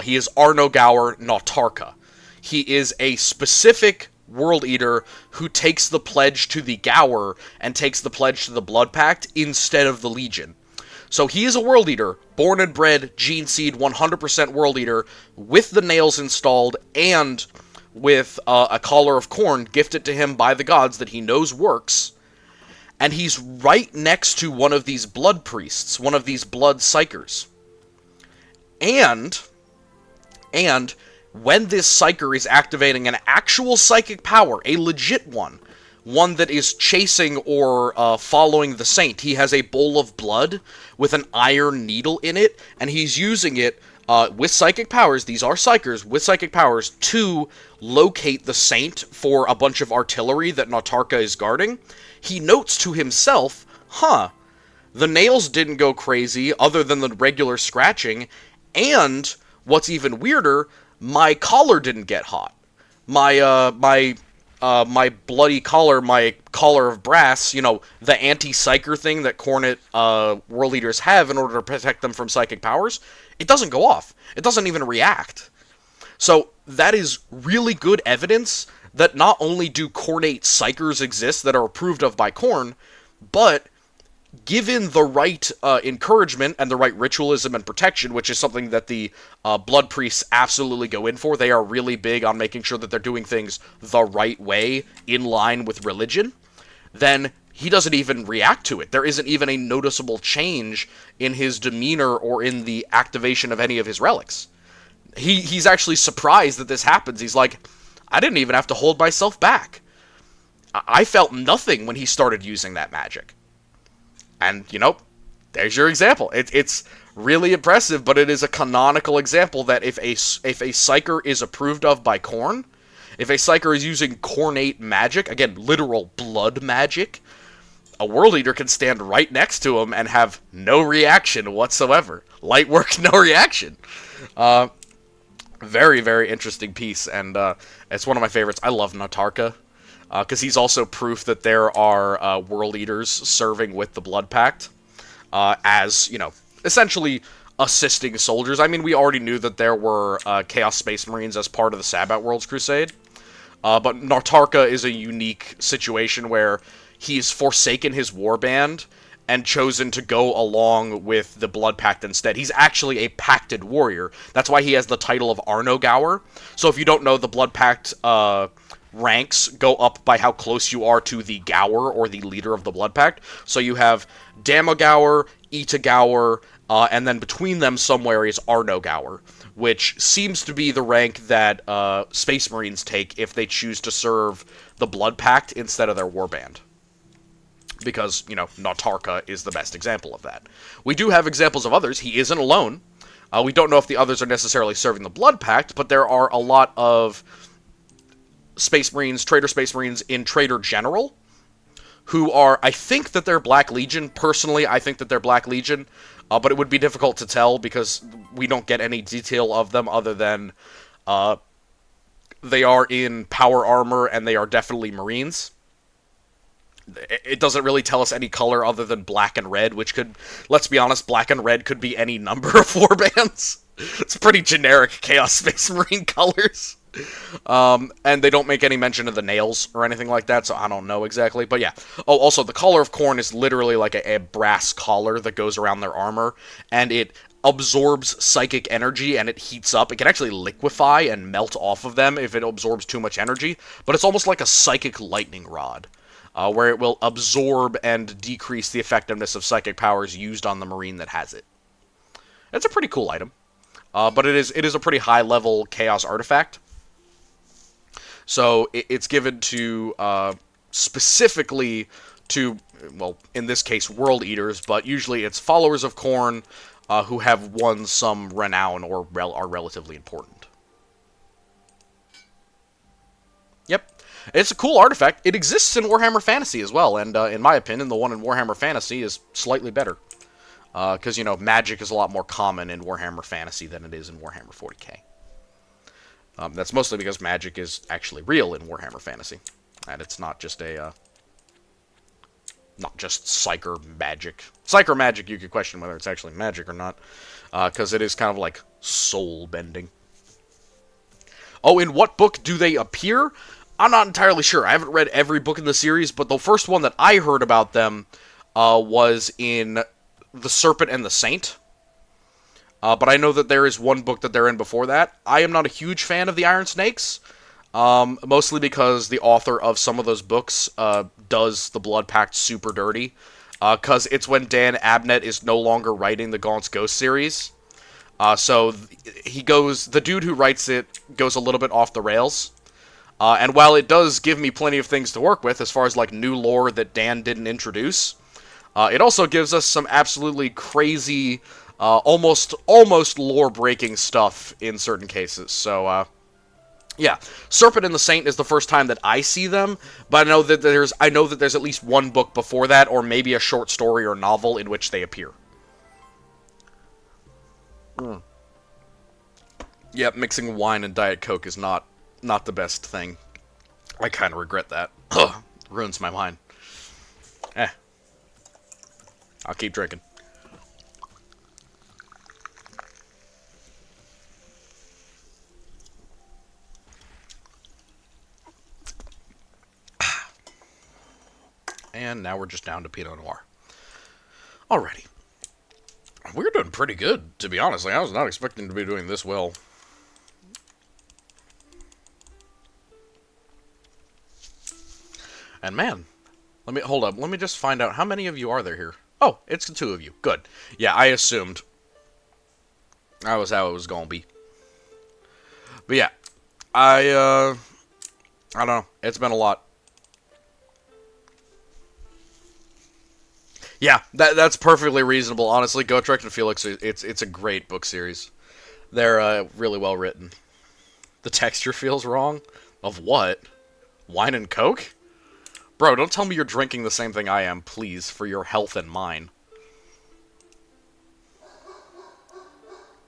He is Arnogaur Nautarka. He is a specific World Eater who takes the pledge to the Gour and takes the pledge to the Blood Pact instead of the Legion. So he is a World Eater, born and bred, gene seed, 100% World Eater, with the nails installed, and with a collar of corn gifted to him by the gods that he knows works. And he's right next to one of these blood priests, one of these blood psychers. And when this psyker is activating an actual psychic power, a legit one that is chasing or following the saint, he has a bowl of blood with an iron needle in it, and he's using it with psychic powers, these are psychers, with psychic powers, to locate the saint for a bunch of artillery that Nautarka is guarding. He notes to himself, the nails didn't go crazy other than the regular scratching, and what's even weirder, my collar didn't get hot. My bloody collar, my collar of brass, the anti-psyker thing that Cornet World Eaters have in order to protect them from psychic powers, it doesn't go off. It doesn't even react. So that is really good evidence that not only do Cornate psychers exist that are approved of by Khorne, but given the right encouragement and the right ritualism and protection, which is something that the blood priests absolutely go in for, they are really big on making sure that they're doing things the right way, in line with religion, then he doesn't even react to it. There isn't even a noticeable change in his demeanor or in the activation of any of his relics. He's actually surprised that this happens. He's like, I didn't even have to hold myself back. I felt nothing when he started using that magic. And, there's your example. It's really impressive, but it is a canonical example that if a psyker is approved of by Khorne, if a psyker is using Khornate magic, again, literal blood magic, a World Eater can stand right next to him and have no reaction whatsoever. Light work, no reaction. Very, very interesting piece, and it's one of my favorites. I love Nautarka, because he's also proof that there are World Eaters serving with the Blood Pact, as, essentially assisting soldiers. I mean, we already knew that there were Chaos Space Marines as part of the Sabbat Worlds Crusade, but Nautarka is a unique situation where he's forsaken his warband and chosen to go along with the Blood Pact instead. He's actually a pacted warrior. That's why he has the title of Arno Gower. So if you don't know, the Blood Pact ranks go up by how close you are to the Gower, or the leader of the Blood Pact. So you have Damogower, Ita Gower, and then between them somewhere is Arno Gower, which seems to be the rank that Space Marines take if they choose to serve the Blood Pact instead of their warband. Because, Nautarka is the best example of that. We do have examples of others. He isn't alone. We don't know if the others are necessarily serving the Blood Pact, but there are a lot of Space Marines, Traitor Space Marines in Traitor General, who are, I think that they're Black Legion. Personally, I think that they're Black Legion, but it would be difficult to tell because we don't get any detail of them other than they are in power armor and they are definitely Marines. It doesn't really tell us any color other than black and red, which could, let's be honest, black and red could be any number of warbands. It's pretty generic Chaos Space Marine colors. And they don't make any mention of the nails or anything like that, so I don't know exactly. But yeah. Oh, also, the collar of Khorne is literally like a brass collar that goes around their armor, and it absorbs psychic energy and it heats up. It can actually liquefy and melt off of them if it absorbs too much energy, but it's almost like a psychic lightning rod. Where it will absorb and decrease the effectiveness of psychic powers used on the Marine that has it. It's a pretty cool item. But it is a pretty high-level Chaos artifact. So it's given to, specifically to, well, in this case, World Eaters, but usually it's followers of Khorne who have won some renown or are relatively important. Yep. It's a cool artifact. It exists in Warhammer Fantasy as well, and in my opinion, the one in Warhammer Fantasy is slightly better. Because, magic is a lot more common in Warhammer Fantasy than it is in Warhammer 40k. That's mostly because magic is actually real in Warhammer Fantasy. And it's not just not just Psyker magic. Psyker magic, you could question whether it's actually magic or not. Because it is kind of like soul-bending. Oh, in what book do they appear? I'm not entirely sure. I haven't read every book in the series, but the first one that I heard about them was in The Serpent and the Saint. But I know that there is one book that they're in before that. I am not a huge fan of the Iron Snakes, mostly because the author of some of those books does the Blood Pact super dirty, because it's when Dan Abnett is no longer writing the Gaunt's Ghost series. The dude who writes it goes a little bit off the rails. And while it does give me plenty of things to work with, as far as like new lore that Dan didn't introduce, it also gives us some absolutely crazy, almost lore-breaking stuff in certain cases. So, yeah, Serpent and the Saint is the first time that I see them, but I know that there's at least one book before that, or maybe a short story or novel in which they appear. Yep, mixing wine and Diet Coke is not the best thing. I kind of regret that. Ugh, ruins my mind. I'll keep drinking. And now we're just down to Pinot Noir. Alrighty. We're doing pretty good, to be honest. Like, I was not expecting to be doing this well. And man, hold up. Let me just find out how many of you are there here. Oh, it's the 2 of you. Good. Yeah, I assumed. That was how it was gonna be. But yeah, I don't know. It's been a lot. Yeah, that's perfectly reasonable. Honestly, Gotrek and Felix, it's a great book series. They're really well written. The texture feels wrong? Of what? Wine and Coke? Bro, don't tell me you're drinking the same thing I am, please, for your health and mine.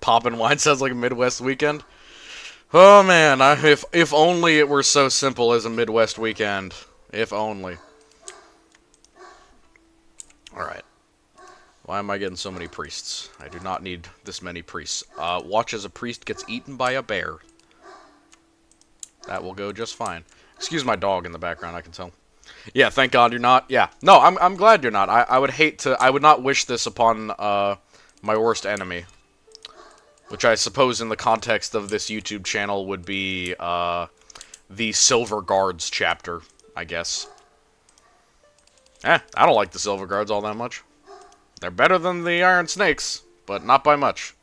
Poppin' wine sounds like a Midwest weekend. Oh man, if only it were so simple as a Midwest weekend. If only. Alright. Why am I getting so many priests? I do not need this many priests. Watch as a priest gets eaten by a bear. That will go just fine. Excuse my dog in the background, I can tell. Yeah, thank God you're not. Yeah. No, I'm glad you're not. I would hate to... I would not wish this upon my worst enemy. Which I suppose in the context of this YouTube channel would be the Silver Guards chapter, I guess. I don't like the Silver Guards all that much. They're better than the Iron Snakes, but not by much.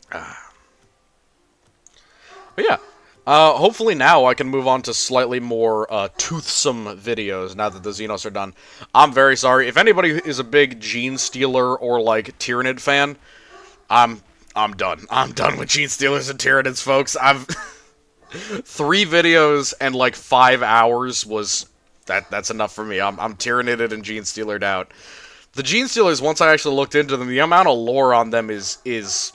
But yeah. Hopefully now I can move on to slightly more toothsome videos now that the Xenos are done. I'm very sorry. If anybody is a big Gene Stealer or, like, Tyranid fan, I'm done. I'm done with Gene Stealers and Tyranids, folks. I've... 3 videos and, like, 5 hours was... That's enough for me. I'm Tyranided and Gene Stealered out. The Gene Stealers, once I actually looked into them, the amount of lore on them is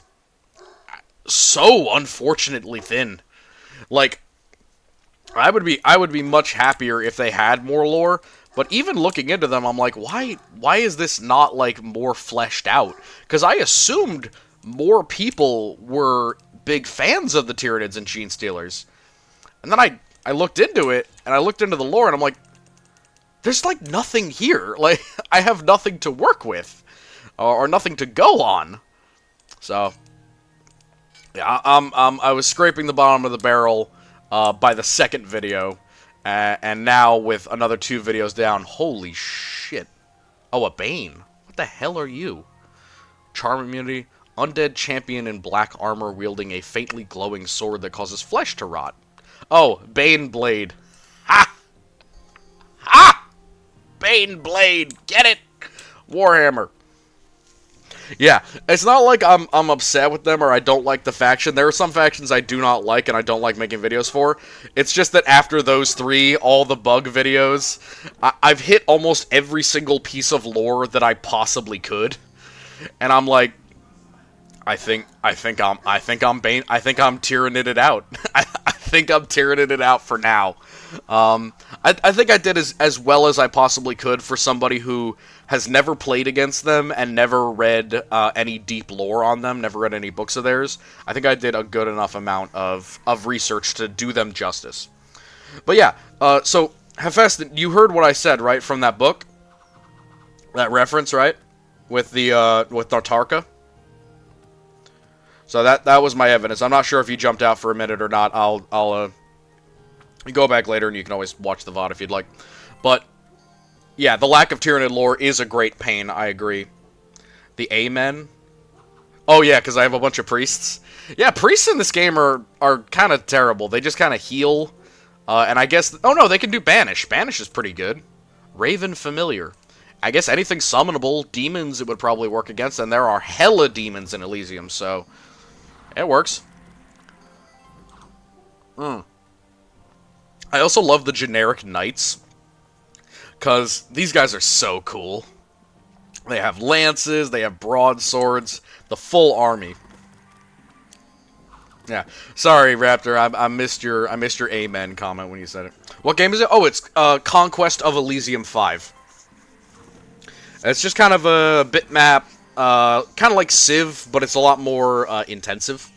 so unfortunately thin. Like, I would be much happier if they had more lore, but even looking into them, I'm like, why is this not, like, more fleshed out? Because I assumed more people were big fans of the Tyranids and Gene Stealers. And then I looked into it, and I looked into the lore, and I'm like, there's, like, nothing here. Like, I have nothing to work with, or nothing to go on. So... yeah, I was scraping the bottom of the barrel by the second video, and now with another 2 videos down, holy shit. Oh, a Bane. What the hell are you? Charm immunity, undead champion in black armor wielding a faintly glowing sword that causes flesh to rot. Oh, Bane Blade. Ha! Ha! Bane Blade, get it? Warhammer. Yeah, it's not like I'm upset with them or I don't like the faction. There are some factions I do not like and I don't like making videos for. It's just that after those 3, all the bug videos, I've hit almost every single piece of lore that I possibly could. And I'm like, I think I'm Tyrannided out. I think I'm Tyrannided out for now. I think I did as well as I possibly could for somebody who has never played against them and never read any deep lore on them, never read any books of theirs. I think I did a good enough amount of research to do them justice. But yeah, so, Hephaestus, you heard what I said, right, from that book? That reference, right? With the with Nartarka. So that was my evidence. I'm not sure if you jumped out for a minute or not. I'll go back later and you can always watch the VOD if you'd like. But yeah, the lack of Tyranid lore is a great pain. I agree. The Amen. Oh yeah, because I have a bunch of priests. Yeah, priests in this game are kind of terrible. They just kind of heal. And I guess... Oh no, they can do Banish. Banish is pretty good. Raven Familiar. I guess anything summonable, demons it would probably work against, and there are hella demons in Elysium, so... It works. I also love the generic knights. Because these guys are so cool. They have lances, they have broadswords, the full army. Yeah, sorry, Raptor. I missed your amen comment when you said it. What game is it? Oh, it's Conquest of Elysium 5. It's just kind of a bitmap, kind of like Civ, but it's a lot more intensive.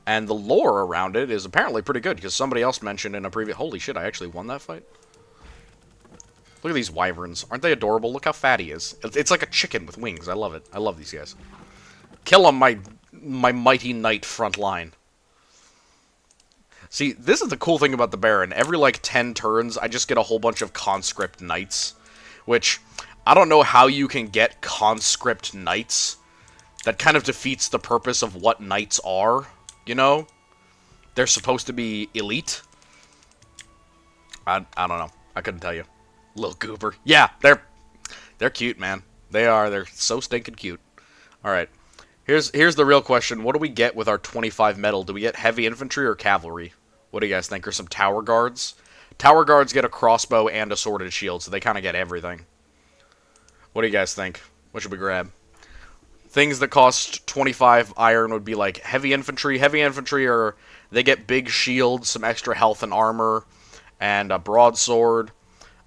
And the lore around it is apparently pretty good because somebody else mentioned in a previous. Holy shit! I actually won that fight. Look at these wyverns. Aren't they adorable? Look how fat he is. It's like a chicken with wings. I love it. I love these guys. Kill him, my mighty knight front line. See, this is the cool thing about the Baron. Every, like, 10 turns, I just get a whole bunch of conscript knights. Which, I don't know how you can get conscript knights. That kind of defeats the purpose of what knights are, you know? They're supposed to be elite. I don't know. I couldn't tell you. Little goober. Yeah, they're cute, man. They are. They're so stinking cute. Alright. Here's the real question. What do we get with our 25 metal? Do we get heavy infantry or cavalry? What do you guys think? Or some tower guards? Tower guards get a crossbow and a sword and shield, so they kind of get everything. What do you guys think? What should we grab? Things that cost 25 iron would be like heavy infantry. Heavy infantry are... They get big shields, some extra health and armor, and a broadsword.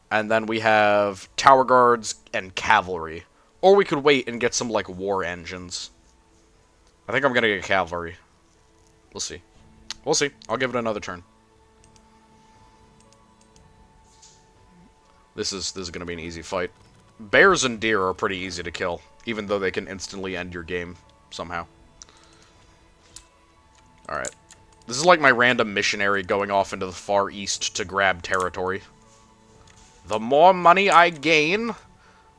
And then we have tower guards and cavalry. Or we could wait and get some, like, war engines. I think I'm gonna get cavalry. We'll see. We'll see. I'll give it another turn. This is gonna be an easy fight. Bears and deer are pretty easy to kill, even though they can instantly end your game somehow. Alright. This is like my random missionary going off into the far east to grab territory. The more money I gain,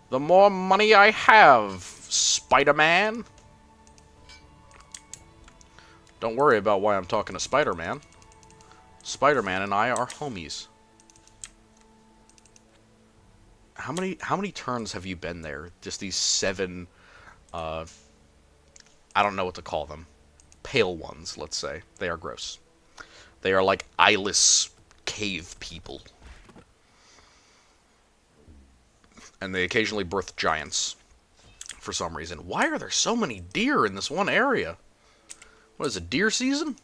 the more money I have, Spider-Man. Don't worry about why I'm talking to Spider-Man. Spider-Man and I are homies. How many turns have you been there? Just these 7, I don't know what to call them. Pale ones, let's say. They are gross. They are like eyeless cave people. And they occasionally birth giants. For some reason. Why are there so many deer in this one area? What is it, deer season?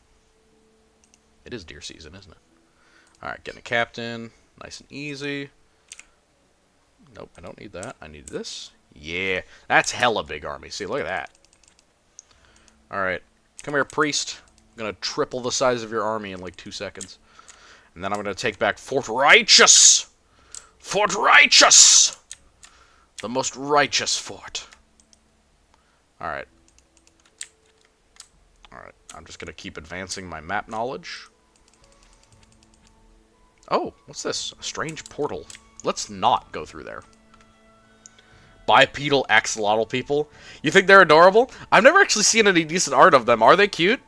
It is deer season, isn't it? Alright, getting a captain. Nice and easy. Nope, I don't need that. I need this. Yeah, that's hella big army. See, look at that. Alright, come here, priest. I'm gonna triple the size of your army in like 2 seconds. And then I'm gonna take back Fort Righteous! Fort Righteous! The most righteous fort. Alright. Alright, I'm just going to keep advancing my map knowledge. Oh, what's this? A strange portal. Let's not go through there. Bipedal axolotl people. You think they're adorable? I've never actually seen any decent art of them. Are they cute?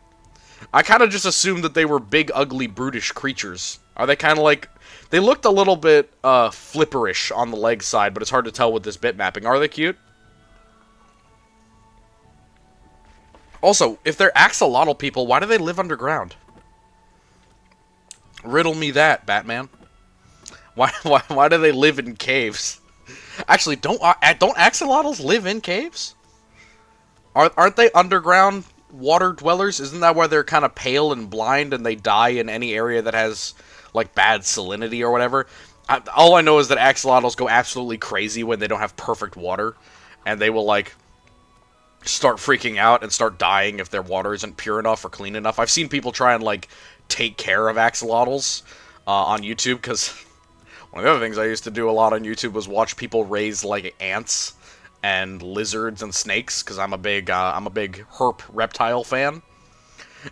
I kind of just assumed that they were big, ugly, brutish creatures. Are they kind of like... They looked a little bit flipperish on the leg side, but it's hard to tell with this bit mapping. Are they cute? Also, if they're axolotl people, why do they live underground? Riddle me that, Batman. Why do they live in caves? Actually, don't axolotls live in caves? Aren't they underground water dwellers? Isn't that why they're kind of pale and blind and they die in any area that has, like, bad salinity or whatever? All I know is that axolotls go absolutely crazy when they don't have perfect water. And they will, like, start freaking out and start dying if their water isn't pure enough or clean enough. I've seen people try and, like, take care of axolotls on YouTube, because one of the other things I used to do a lot on YouTube was watch people raise, like, ants. and lizards and snakes because I'm a big herp reptile fan.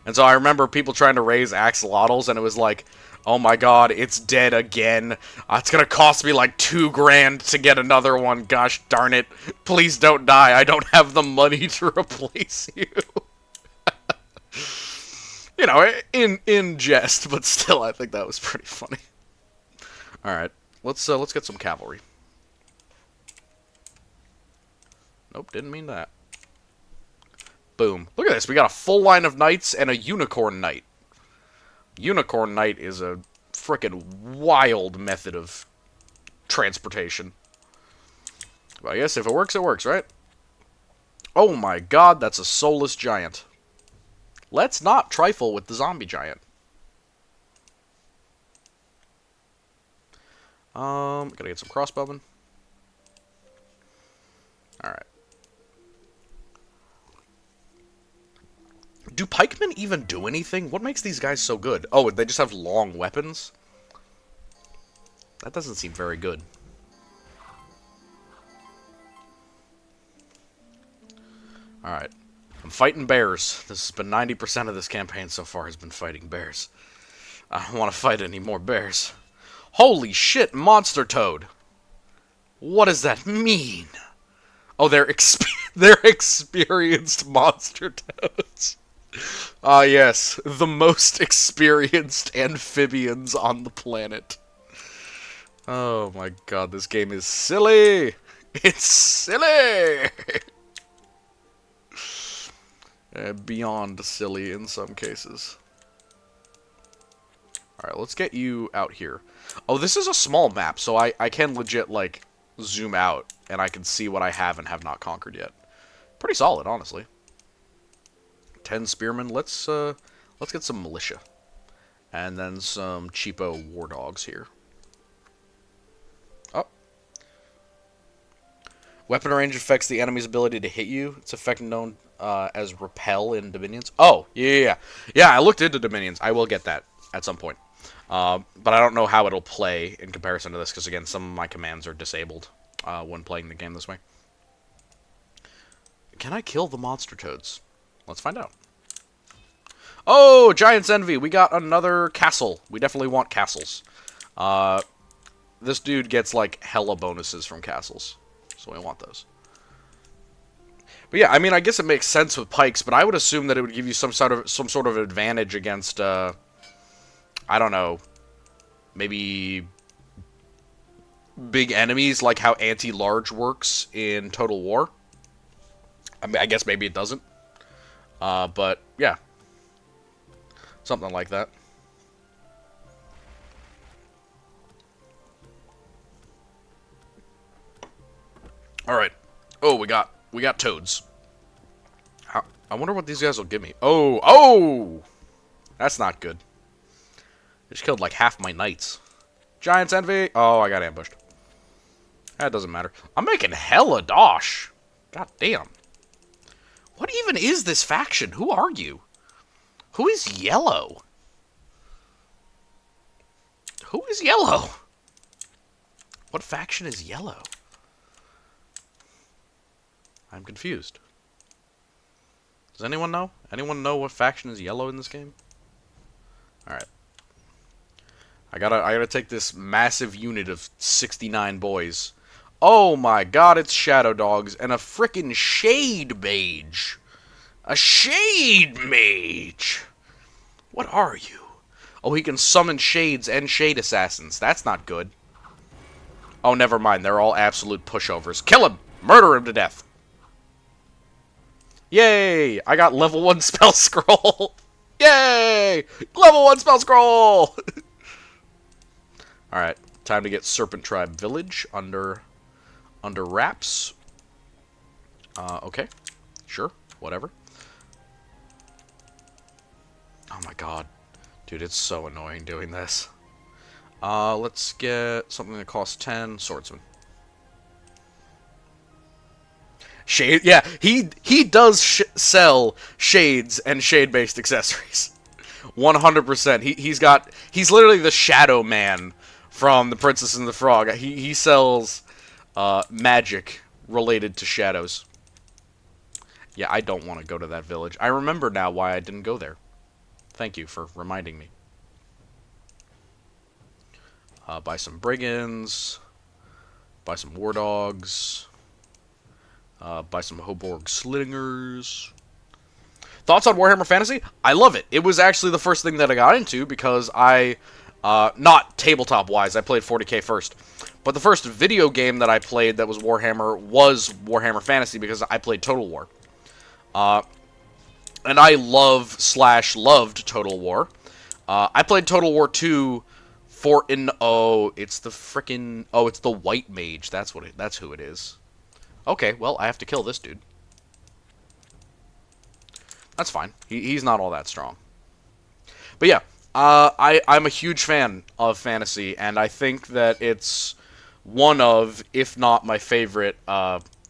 And so I remember people trying to raise axolotls, and it was like, oh my god, it's dead again. It's gonna cost me like $2,000 to get another one. Gosh darn it. Please don't die. I don't have the money to replace you. You know, in jest, but still, I think that was pretty funny. Alright, let's get some cavalry. Nope, didn't mean that. Boom. Look at this. We got a full line of knights and a unicorn knight. Unicorn knight is a frickin' wild method of transportation. Well, I guess if it works, right? Oh my god, that's a soulless giant. Let's not trifle with the zombie giant. Gotta get some crossbowmen. Alright. Do pikemen even do anything? What makes these guys so good? Oh, they just have long weapons? That doesn't seem very good. Alright. I'm fighting bears. This has been 90% of this campaign so far has been fighting bears. I don't want to fight any more bears. Holy shit, monster toad! What does that mean? Oh, they're experienced monster toads. Ah, yes, the most experienced amphibians on the planet. Oh my god, this game is silly! It's silly! Beyond silly in some cases. Alright, let's get you out here. Oh, this is a small map, so I can legit, like, zoom out, and I can see what I have and have not conquered yet. Pretty solid, honestly. 10 spearmen. Let's get some militia. And then some cheapo war dogs here. Oh. Weapon range affects the enemy's ability to hit you. It's effect known as repel in Dominions. Oh, yeah. Yeah, I looked into Dominions. I will get that at some point. But I don't know how it'll play in comparison to this, because, again, some of my commands are disabled when playing the game this way. Can I kill the monster toads? Let's find out. Oh, Giant's Envy. We got another castle. We definitely want castles. This dude gets, like, hella bonuses from castles. So we want those. But yeah, I mean, I guess it makes sense with pikes, but I would assume that it would give you some sort of advantage against, I don't know, maybe big enemies, like how anti-large works in Total War. I mean, I guess maybe it doesn't. But, yeah. Something like that. Alright. Oh, we got toads. I wonder what these guys will give me. Oh! That's not good. They just killed like half my knights. Giant's Envy! Oh, I got ambushed. That doesn't matter. I'm making hella dosh. God damn. What even is this faction? Who are you? Who is yellow? Who is yellow? What faction is yellow? I'm confused. Does anyone know? Anyone know what faction is yellow in this game? Alright. I gotta take this massive unit of 69 boys. Oh my god, it's Shadow Dogs and a frickin' Shade Mage. A Shade Mage! What are you? Oh, he can summon Shades and Shade Assassins. That's not good. Oh, never mind. They're all absolute pushovers. Kill him! Murder him to death! Yay! I got level 1 spell scroll! Yay! Level 1 spell scroll! Alright, time to get Serpent Tribe Village under wraps. Okay. Sure. Whatever. Oh my god. Dude, it's so annoying doing this. Let's get something that costs 10. Swordsman. Shade, yeah, he does sell shades and shade-based accessories. 100%. He's literally the Shadow Man from The Princess and the Frog. He sells magic related to shadows. Yeah, I don't want to go to that village. I remember now why I didn't go there. Thank you for reminding me. Buy some brigands. Buy some war dogs. Buy some Hoborg slingers. Thoughts on Warhammer Fantasy? I love it. It was actually the first thing that I got into because I, not tabletop-wise, I played 40k first. But the first video game that I played that was Warhammer Fantasy because I played Total War. And I loved Total War. I played Total War 2 it's the White Mage. That's who it is. Okay, well, I have to kill this dude. That's fine. He's not all that strong. But yeah, I'm a huge fan of fantasy, and I think that it's one of, if not my favorite,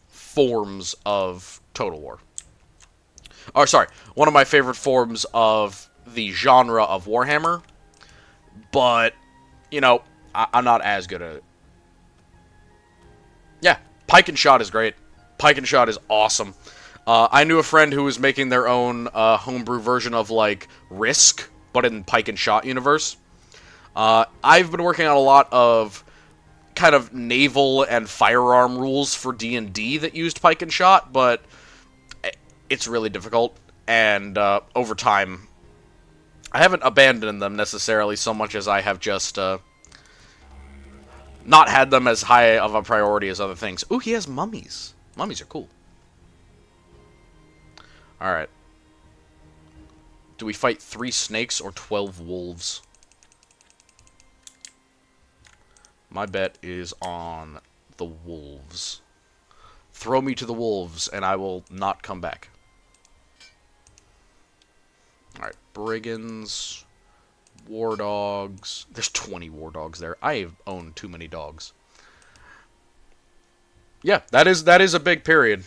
forms of Total War. Or, sorry, one of my favorite forms of the genre of Warhammer, but, you know, I'm not as good at it. Yeah, Pike and Shot is great. Pike and Shot is awesome. I knew a friend who was making their own homebrew version of, like, Risk, but in Pike and Shot universe. I've been working on a lot of kind of naval and firearm rules for D&D that used Pike and Shot, but it's really difficult, and over time, I haven't abandoned them necessarily so much as I have just not had them as high of a priority as other things. Ooh, he has mummies. Mummies are cool. Alright. Do we fight 3 snakes or 12 wolves? My bet is on the wolves. Throw me to the wolves, and I will not come back. Alright, brigands, war dogs. There's 20 war dogs there. I own too many dogs. Yeah, that is a big period.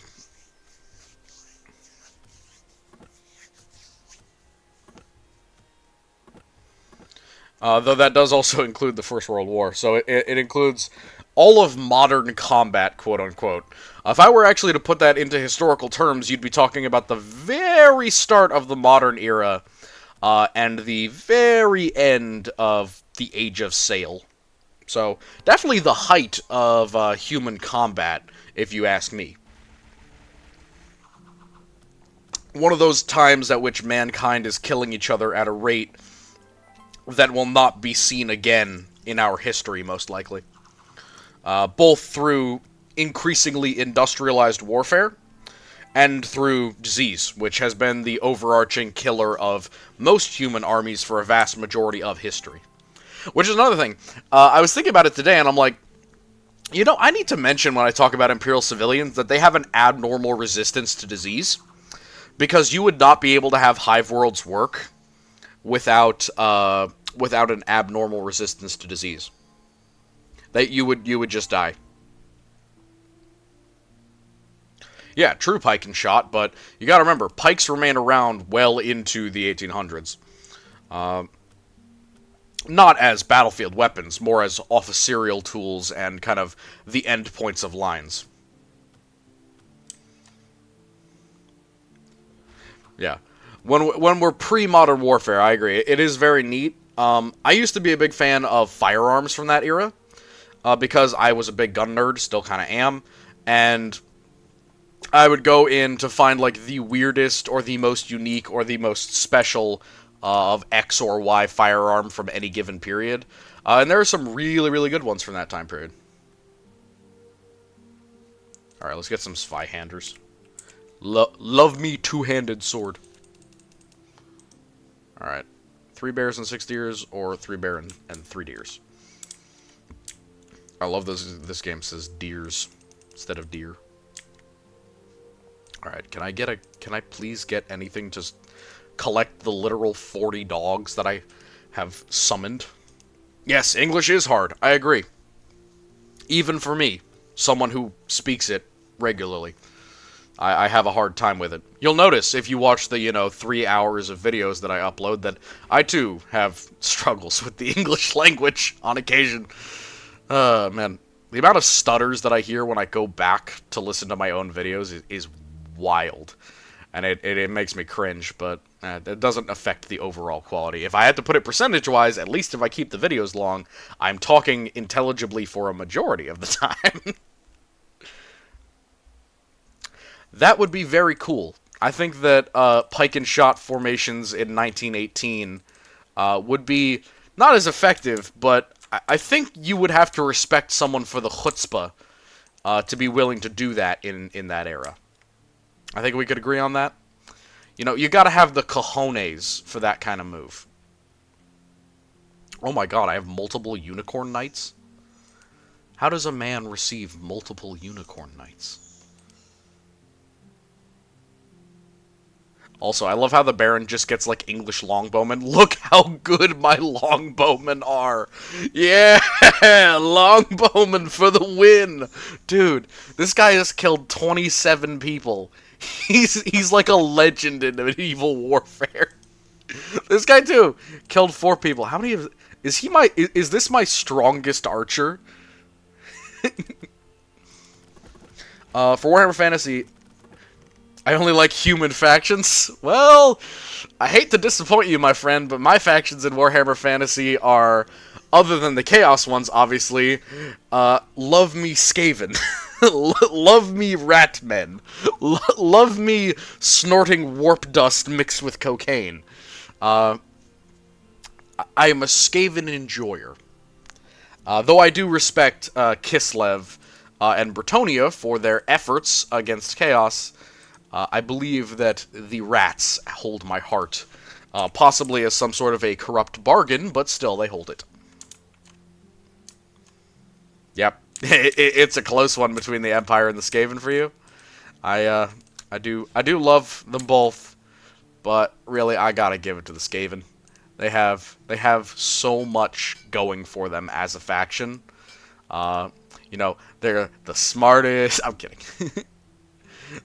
Though that does also include the First World War, so it includes all of modern combat, quote-unquote. If I were actually to put that into historical terms, you'd be talking about the very start of the modern era, and the very end of the Age of Sail. So, definitely the height of human combat, if you ask me. One of those times at which mankind is killing each other at a rate that will not be seen again in our history, most likely. Both through increasingly industrialized warfare, and through disease, which has been the overarching killer of most human armies for a vast majority of history. Which is another thing. I was thinking about it today, and I'm like, you know, I need to mention when I talk about Imperial civilians that they have an abnormal resistance to disease, because you would not be able to have hive worlds work without an abnormal resistance to disease. That you would just die. Yeah, true pike and shot, but you gotta remember, pikes remain around well into the 1800s. Not as battlefield weapons, more as officerial tools and kind of the end points of lines. Yeah. When we're pre-modern warfare, I agree. It is very neat. I used to be a big fan of firearms from that era, because I was a big gun nerd, still kind of am, and I would go in to find, like, the weirdest, or the most unique, or the most special of X or Y firearm from any given period. And there are some really, really good ones from that time period. Alright, let's get some Zweihanders. Love me two-handed sword. Alright. 3 bears and 6 deers, or 3 bear and 3 deers. I love this game says deers instead of deer. Alright, can I please get anything to collect the literal 40 dogs that I have summoned? Yes, English is hard, I agree. Even for me, someone who speaks it regularly. I have a hard time with it. You'll notice, if you watch the, 3 hours of videos that I upload, that I, too, have struggles with the English language on occasion. Man. The amount of stutters that I hear when I go back to listen to my own videos is wild. And it makes me cringe, but it doesn't affect the overall quality. If I had to put it percentage-wise, at least if I keep the videos long, I'm talking intelligibly for a majority of the time. That would be very cool. I think that pike and shot formations in 1918 would be not as effective, but I think you would have to respect someone for the chutzpah to be willing to do that in that era. I think we could agree on that. You know, you gotta have the cojones for that kind of move. Oh my god, I have multiple unicorn knights? How does a man receive multiple unicorn knights? Also, I love how the Baron just gets, like, English longbowmen. Look how good my longbowmen are. Yeah, longbowmen for the win. Dude, this guy has killed 27 people. He's like a legend in medieval warfare. This guy, too, killed 4 people. How many of... Is this my strongest archer? For Warhammer Fantasy... I only like human factions. Well, I hate to disappoint you, my friend, but my factions in Warhammer Fantasy are, other than the Chaos ones, obviously, love me Skaven. Love me Ratmen. Love me snorting warp dust mixed with cocaine. I am a Skaven enjoyer. Though I do respect Kislev and Bretonia for their efforts against Chaos, I believe that the rats hold my heart, possibly as some sort of a corrupt bargain, but still, they hold it. Yep, it's a close one between the Empire and the Skaven for you. I do love them both, but really, I gotta give it to the Skaven. They have so much going for them as a faction. You know, they're the smartest. I'm kidding.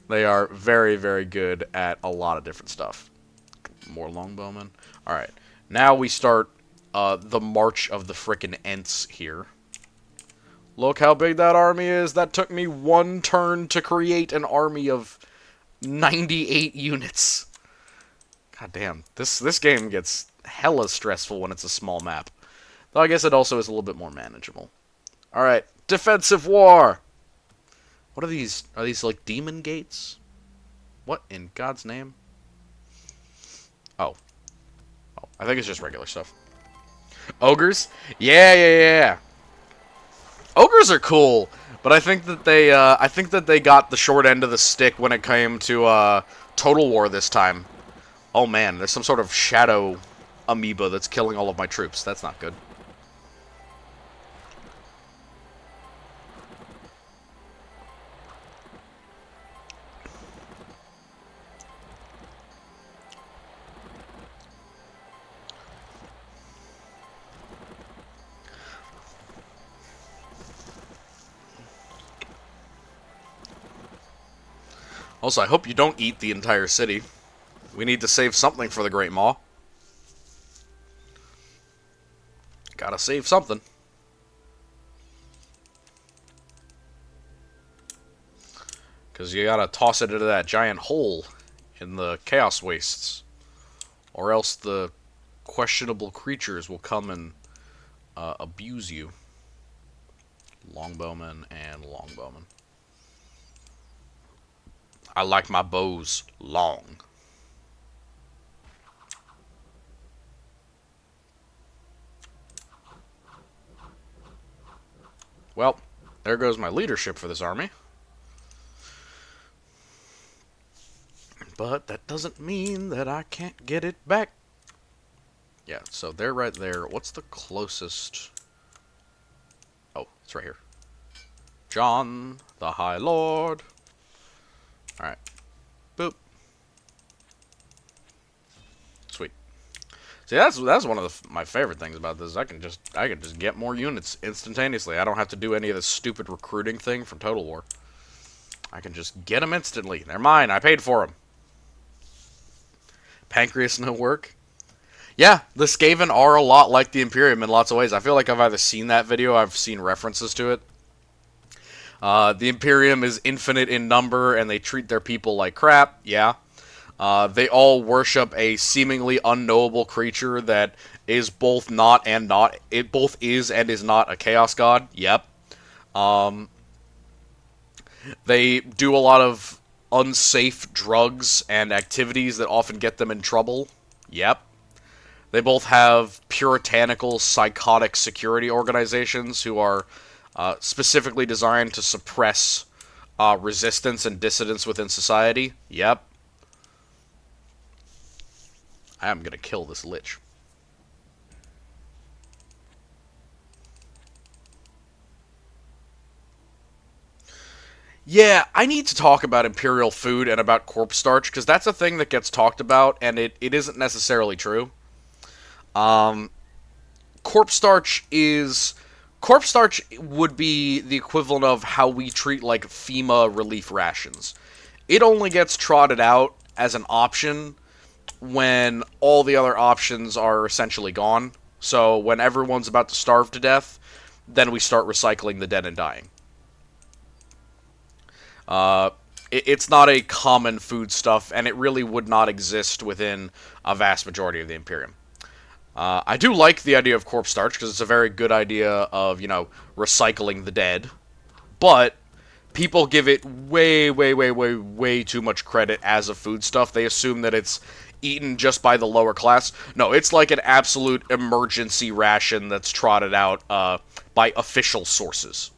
They are very, very good at a lot of different stuff. More longbowmen. Alright. Now we start the march of the frickin' Ents here. Look how big that army is. That took me 1 turn to create an army of 98 units. God damn. This game gets hella stressful when it's a small map. Though I guess it also is a little bit more manageable. Alright. Defensive war! What are these? Are these, like, demon gates? What in God's name? Oh. Oh, I think it's just regular stuff. Ogres? Yeah. Ogres are cool, but I think that they got the short end of the stick when it came to Total War this time. Oh man, there's some sort of shadow amoeba that's killing all of my troops. That's not good. Also, I hope you don't eat the entire city. We need to save something for the Great Maw. Gotta save something. Because you gotta toss it into that giant hole in the Chaos Wastes. Or else the questionable creatures will come and abuse you. Longbowmen and longbowmen. I like my bows long. Well, there goes my leadership for this army. But that doesn't mean that I can't get it back. Yeah, so they're right there. What's the closest? Oh, it's right here. John, the High Lord. Alright. Boop. Sweet. See, that's one of my favorite things about this. I can just get more units instantaneously. I don't have to do any of this stupid recruiting thing from Total War. I can just get them instantly. They're mine. I paid for them. Pancreas no work. Yeah, the Skaven are a lot like the Imperium in lots of ways. I feel like I've either seen that video or I've seen references to it. The Imperium is infinite in number, and they treat their people like crap. Yeah. They all worship a seemingly unknowable creature that is both not and not. It both is and is not a chaos god. Yep. Um, they do a lot of unsafe drugs and activities that often get them in trouble. Yep. They both have puritanical, psychotic security organizations who are specifically designed to suppress resistance and dissidence within society. Yep. I am gonna kill this lich. Yeah, I need to talk about Imperial food and about corpse starch, because that's a thing that gets talked about, and it isn't necessarily true. Um, corpse starch is... Corpse starch would be the equivalent of how we treat, like, FEMA relief rations. It only gets trotted out as an option when all the other options are essentially gone. So when everyone's about to starve to death, then we start recycling the dead and dying. Uh, it's not a common foodstuff, and it really would not exist within a vast majority of the Imperium. I do like the idea of corpse starch, because it's a very good idea of, recycling the dead. But people give it way, way, way, way, way too much credit as a foodstuff. They assume that it's eaten just by the lower class. No, it's like an absolute emergency ration that's trotted out by official sources.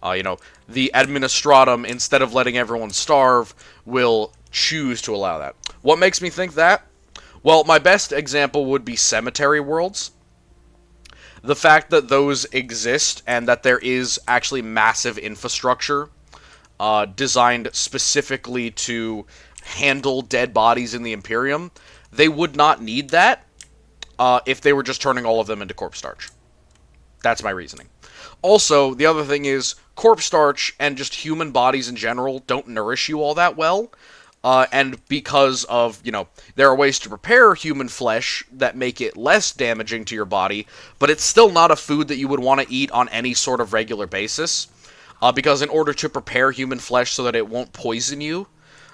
The administratum, instead of letting everyone starve, will choose to allow that. What makes me think that? Well, my best example would be cemetery worlds. The fact that those exist and that there is actually massive infrastructure designed specifically to handle dead bodies in the Imperium, they would not need that if they were just turning all of them into corpse starch. That's my reasoning. Also, the other thing is, corpse starch and just human bodies in general don't nourish you all that well. And because of, there are ways to prepare human flesh that make it less damaging to your body, but it's still not a food that you would want to eat on any sort of regular basis. Because in order to prepare human flesh so that it won't poison you,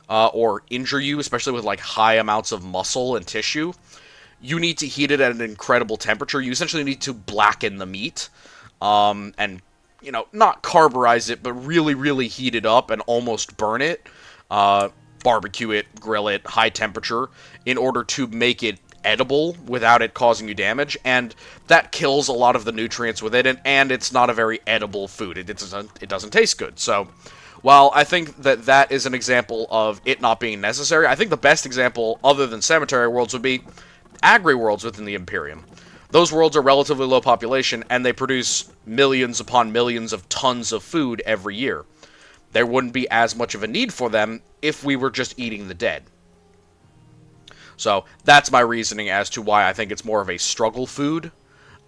or injure you, especially with, high amounts of muscle and tissue, you need to heat it at an incredible temperature. You essentially need to blacken the meat, and, not carburize it, but really, really heat it up and almost burn it. Barbecue it, grill it, high temperature, in order to make it edible without it causing you damage, and that kills a lot of the nutrients with it, and it's not a very edible food. It doesn't taste good. So, while I think that is an example of it not being necessary, I think the best example, other than cemetery worlds, would be agri worlds within the Imperium. Those worlds are relatively low population, and they produce millions upon millions of tons of food every year. There wouldn't be as much of a need for them if we were just eating the dead. So that's my reasoning as to why I think it's more of a struggle food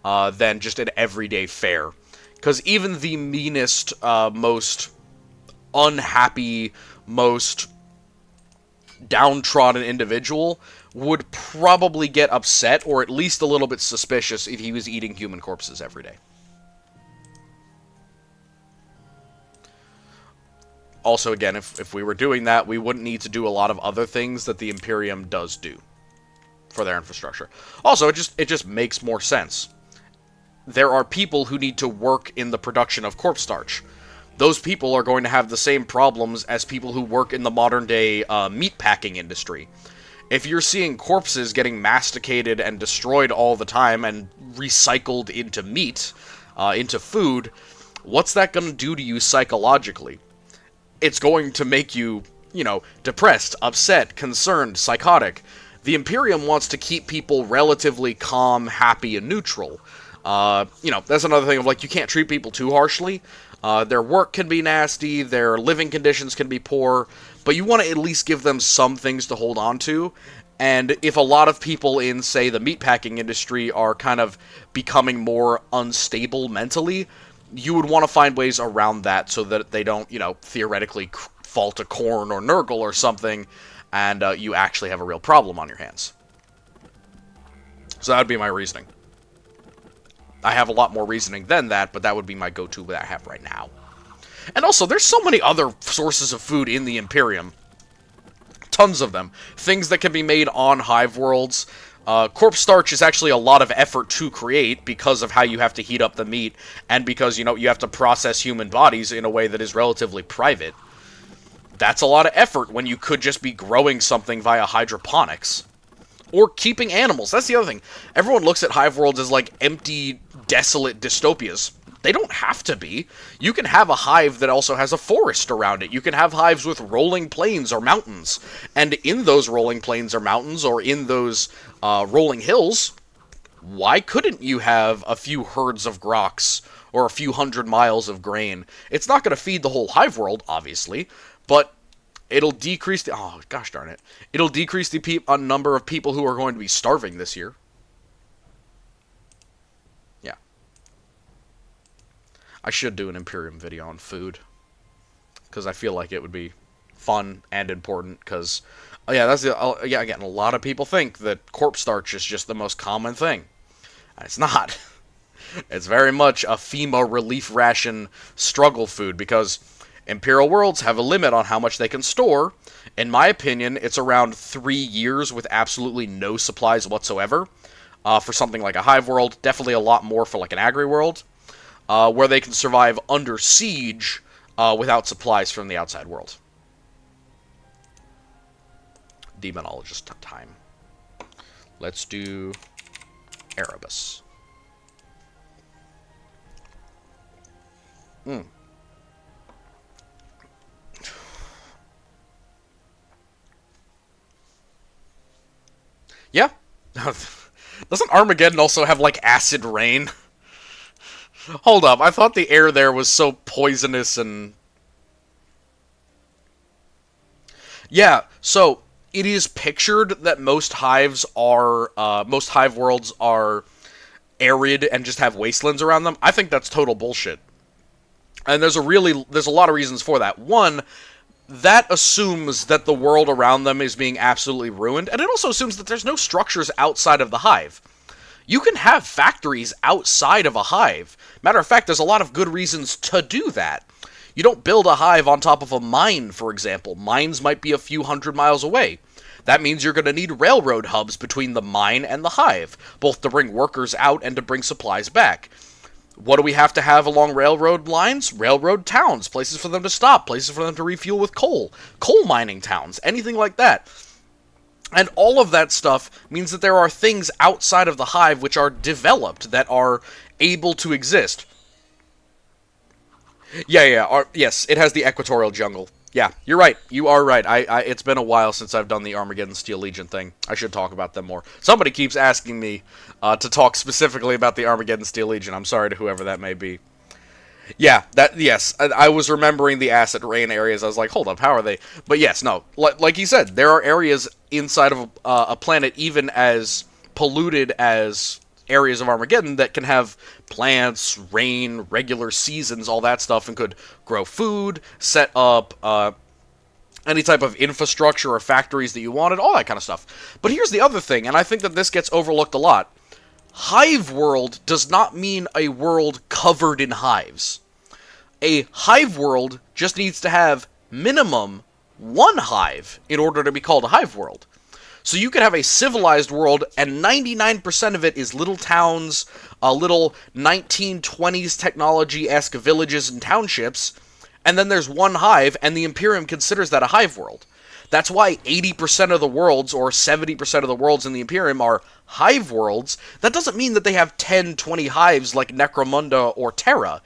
than just an everyday fare. Because even the meanest, most unhappy, most downtrodden individual would probably get upset, or at least a little bit suspicious, if he was eating human corpses every day. Also, again, if we were doing that, we wouldn't need to do a lot of other things that the Imperium does do for their infrastructure. Also, it just makes more sense. There are people who need to work in the production of corpse starch. Those people are going to have the same problems as people who work in the modern-day meatpacking industry. If you're seeing corpses getting masticated and destroyed all the time and recycled into meat, into food, what's that going to do to you psychologically? It's going to make you, depressed, upset, concerned, psychotic. The Imperium wants to keep people relatively calm, happy, and neutral. That's another thing of, you can't treat people too harshly. Their work can be nasty, their living conditions can be poor, but you want to at least give them some things to hold on to. And if a lot of people in, say, the meatpacking industry are kind of becoming more unstable mentally, you would want to find ways around that so that they don't, theoretically fall to corn or Nurgle or something, and you actually have a real problem on your hands. So that would be my reasoning. I have a lot more reasoning than that, but that would be my go-to that I have right now. And also, there's so many other sources of food in the Imperium. Tons of them. Things that can be made on hive worlds. Corpse starch is actually a lot of effort to create because of how you have to heat up the meat, and because, you have to process human bodies in a way that is relatively private. That's a lot of effort when you could just be growing something via hydroponics. Or keeping animals. That's the other thing. Everyone looks at hive worlds as like empty, desolate dystopias. They don't have to be. You can have a hive that also has a forest around it. You can have hives with rolling plains or mountains. And in those rolling plains or mountains, or in those rolling hills, why couldn't you have a few herds of groks or a few 100 miles of grain? It's not going to feed the whole hive world, obviously, but it'll decrease the... Oh, gosh darn it. It'll decrease the number of people who are going to be starving this year. Yeah. I should do an Imperium video on food, because I feel like it would be fun and important, because... again, a lot of people think that corpse starch is just the most common thing. And it's not. It's very much a FEMA relief ration struggle food, because Imperial worlds have a limit on how much they can store. In my opinion, it's around 3 years with absolutely no supplies whatsoever. For something like a hive world, definitely a lot more for like an agri world, where they can survive under siege without supplies from the outside world. Demonologist time. Let's do Erebus. Yeah. Doesn't Armageddon also have, like, acid rain? Hold up, I thought the air there was so poisonous and... Yeah, so it is pictured that most hive worlds are arid and just have wastelands around them. I think that's total bullshit. And there's a lot of reasons for that. One, that assumes that the world around them is being absolutely ruined, and it also assumes that there's no structures outside of the hive. You can have factories outside of a hive. Matter of fact, there's a lot of good reasons to do that. You don't build a hive on top of a mine, for example. Mines might be a few 100 miles away. That means you're going to need railroad hubs between the mine and the hive, both to bring workers out and to bring supplies back. What do we have to have along railroad lines? Railroad towns, places for them to stop, places for them to refuel with coal mining towns, anything like that. And all of that stuff means that there are things outside of the hive which are developed, that are able to exist. Yes, it has the equatorial jungle. Yeah, you're right. You are right. It's been a while since I've done the Armageddon Steel Legion thing. I should talk about them more. Somebody keeps asking me to talk specifically about the Armageddon Steel Legion. I'm sorry to whoever that may be. Yeah, yes. I was remembering the acid rain areas. I was like, hold up, how are they? But yes, no. Like you said, there are areas inside of a planet even as polluted as areas of Armageddon that can have plants, rain, regular seasons, all that stuff, and could grow food, set up any type of infrastructure or factories that you wanted, all that kind of stuff. But here's the other thing, and I think that this gets overlooked a lot. Hive world does not mean a world covered in hives. A hive world just needs to have minimum one hive in order to be called a hive world. So you could have a civilized world, and 99% of it is little towns, little 1920s technology-esque villages and townships, and then there's one hive, and the Imperium considers that a hive world. That's why 80% of the worlds, or 70% of the worlds in the Imperium are hive worlds. That doesn't mean that they have 10, 20 hives like Necromunda or Terra.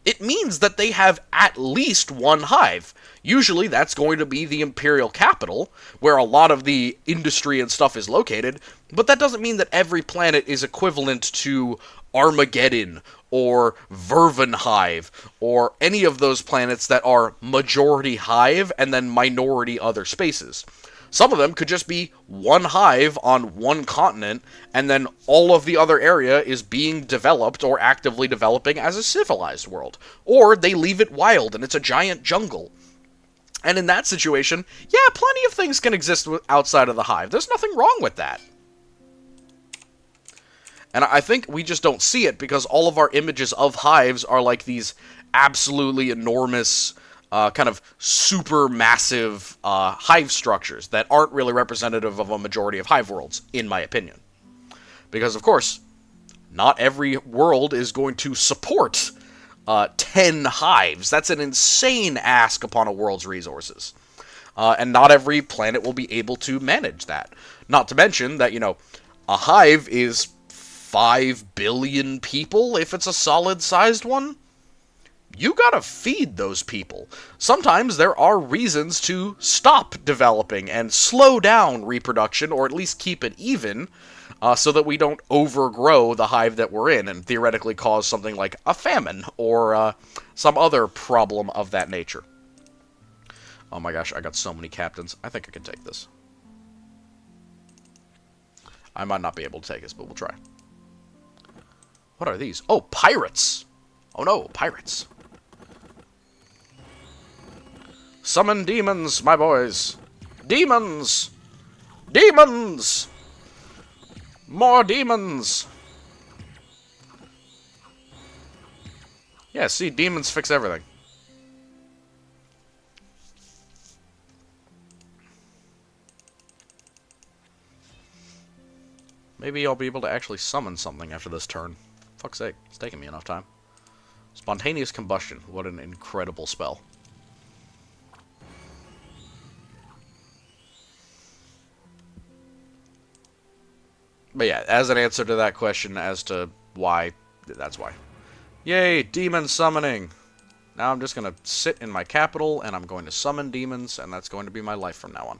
It means that they have at least one hive. Usually that's going to be the Imperial capital, where a lot of the industry and stuff is located, but that doesn't mean that every planet is equivalent to Armageddon, or Vervenhive, or any of those planets that are majority hive and then minority other spaces. Some of them could just be one hive on one continent, and then all of the other area is being developed or actively developing as a civilized world. Or they leave it wild and it's a giant jungle. And in that situation, yeah, plenty of things can exist outside of the hive. There's nothing wrong with that. And I think we just don't see it because all of our images of hives are like these absolutely enormous, kind of super massive hive structures that aren't really representative of a majority of hive worlds, in my opinion. Because, of course, not every world is going to support 10 hives. That's an insane ask upon a world's resources. And not every planet will be able to manage that. Not to mention that, a hive is 5 billion people if it's a solid-sized one. You gotta feed those people. Sometimes there are reasons to stop developing and slow down reproduction, or at least keep it even, so that we don't overgrow the hive that we're in and theoretically cause something like a famine or some other problem of that nature. Oh my gosh, I got so many captains. I think I can take this. I might not be able to take this, but we'll try. What are these? Oh, pirates! Oh no, pirates. Summon demons, my boys. Demons! Demons! More demons! Yeah, see, demons fix everything. Maybe I'll be able to actually summon something after this turn. Fuck's sake, it's taking me enough time. Spontaneous combustion. What an incredible spell. But yeah, as an answer to that question as to why, that's why. Yay, demon summoning! Now I'm just going to sit in my capital, and I'm going to summon demons, and that's going to be my life from now on.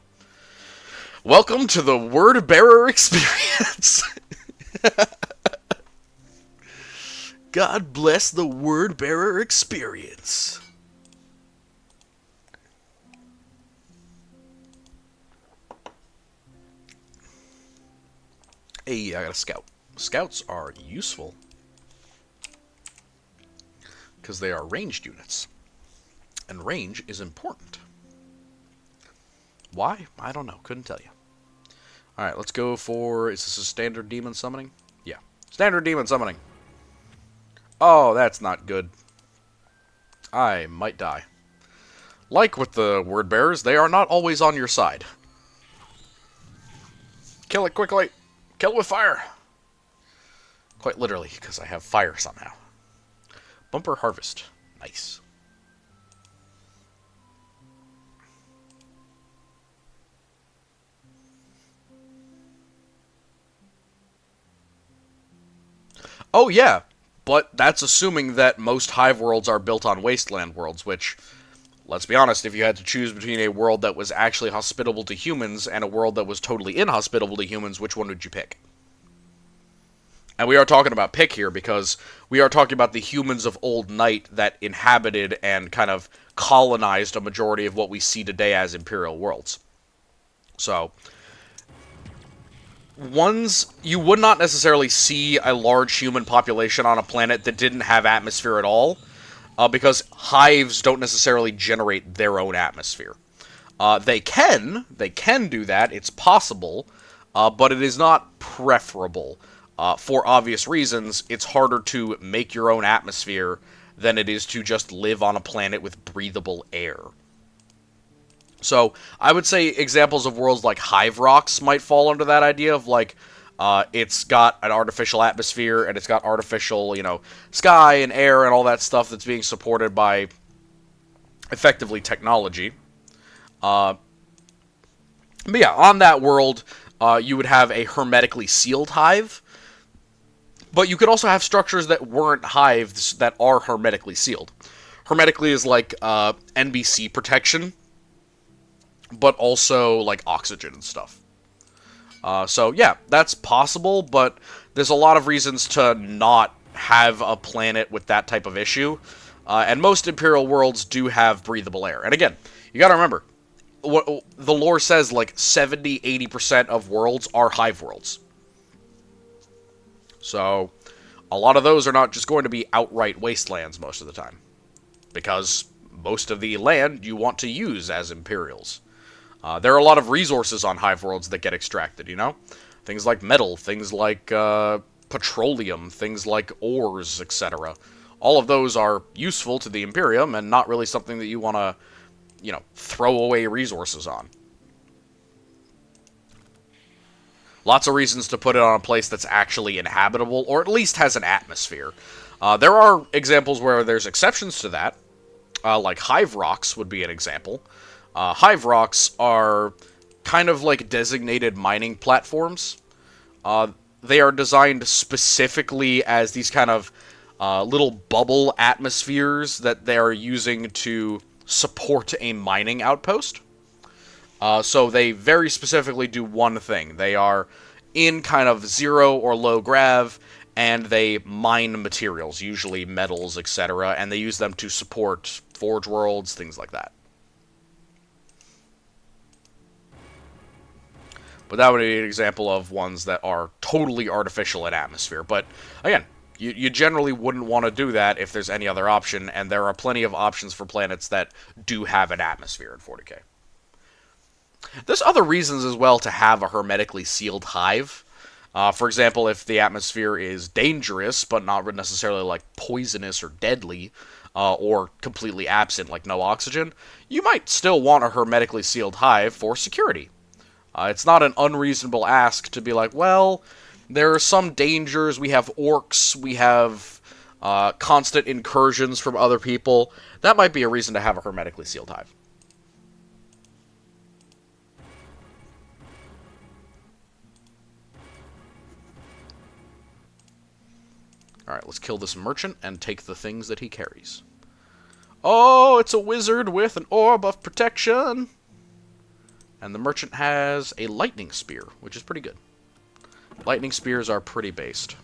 Welcome to the Word Bearer experience! God bless the Word Bearer experience. Hey, I got a scout. Scouts are useful because they are ranged units. And range is important. Why? I don't know. Couldn't tell you. Alright, let's go for... Is this a standard demon summoning? Yeah. Standard demon summoning. Oh, that's not good. I might die. Like with the Word Bearers, they are not always on your side. Kill it quickly. Kill it with fire. Quite literally, because I have fire somehow. Bumper harvest. Nice. Oh, yeah. But that's assuming that most hive worlds are built on wasteland worlds, which, let's be honest, if you had to choose between a world that was actually hospitable to humans and a world that was totally inhospitable to humans, which one would you pick? And we are talking about pick here because we are talking about the humans of old night that inhabited and kind of colonized a majority of what we see today as Imperial worlds. So, you would not necessarily see a large human population on a planet that didn't have atmosphere at all, because hives don't necessarily generate their own atmosphere. They can do that, it's possible, but it is not preferable. For obvious reasons, it's harder to make your own atmosphere than it is to just live on a planet with breathable air. So, I would say examples of worlds like Hive Rocks might fall under that idea of, like, it's got an artificial atmosphere, and it's got artificial, sky and air and all that stuff that's being supported by, effectively, technology. But yeah, on that world, you would have a hermetically sealed hive, but you could also have structures that weren't hives that are hermetically sealed. Hermetically is like NBC protection, but also like oxygen and stuff. So yeah, that's possible, but there's a lot of reasons to not have a planet with that type of issue. And most Imperial worlds do have breathable air. And again, you gotta remember, what the lore says, like 70-80% of worlds are hive worlds. So, a lot of those are not just going to be outright wastelands most of the time. Because most of the land you want to use as Imperials. There are a lot of resources on hive worlds that get extracted, Things like metal, things like petroleum, things like ores, etc. All of those are useful to the Imperium and not really something that you want to, throw away resources on. Lots of reasons to put it on a place that's actually inhabitable, or at least has an atmosphere. There are examples where there's exceptions to that, like hive rocks would be an example. Hive rocks are kind of like designated mining platforms. They are designed specifically as these kind of little bubble atmospheres that they are using to support a mining outpost. So they very specifically do one thing. They are in kind of zero or low grav, and they mine materials, usually metals, etc., and they use them to support Forge Worlds, things like that. But that would be an example of ones that are totally artificial in atmosphere. But, again, you generally wouldn't want to do that if there's any other option, and there are plenty of options for planets that do have an atmosphere in 40k. There's other reasons as well to have a hermetically sealed hive. For example, if the atmosphere is dangerous, but not necessarily like poisonous or deadly, or completely absent, like no oxygen, you might still want a hermetically sealed hive for security. It's not an unreasonable ask to be like, well, there are some dangers, we have orcs, we have constant incursions from other people. That might be a reason to have a hermetically sealed hive. Alright, let's kill this merchant and take the things that he carries. Oh, it's a wizard with an orb of protection! And the merchant has a lightning spear, which is pretty good. Lightning spears are pretty based.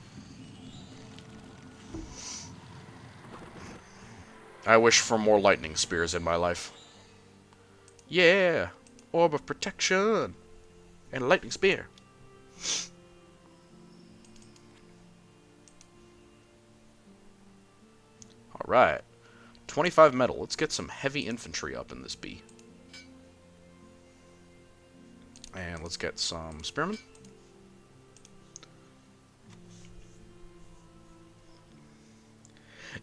I wish for more lightning spears in my life. Yeah! Orb of protection! And a lightning spear. Alright. 25 metal. Let's get some heavy infantry up in this bee. And let's get some spearmen.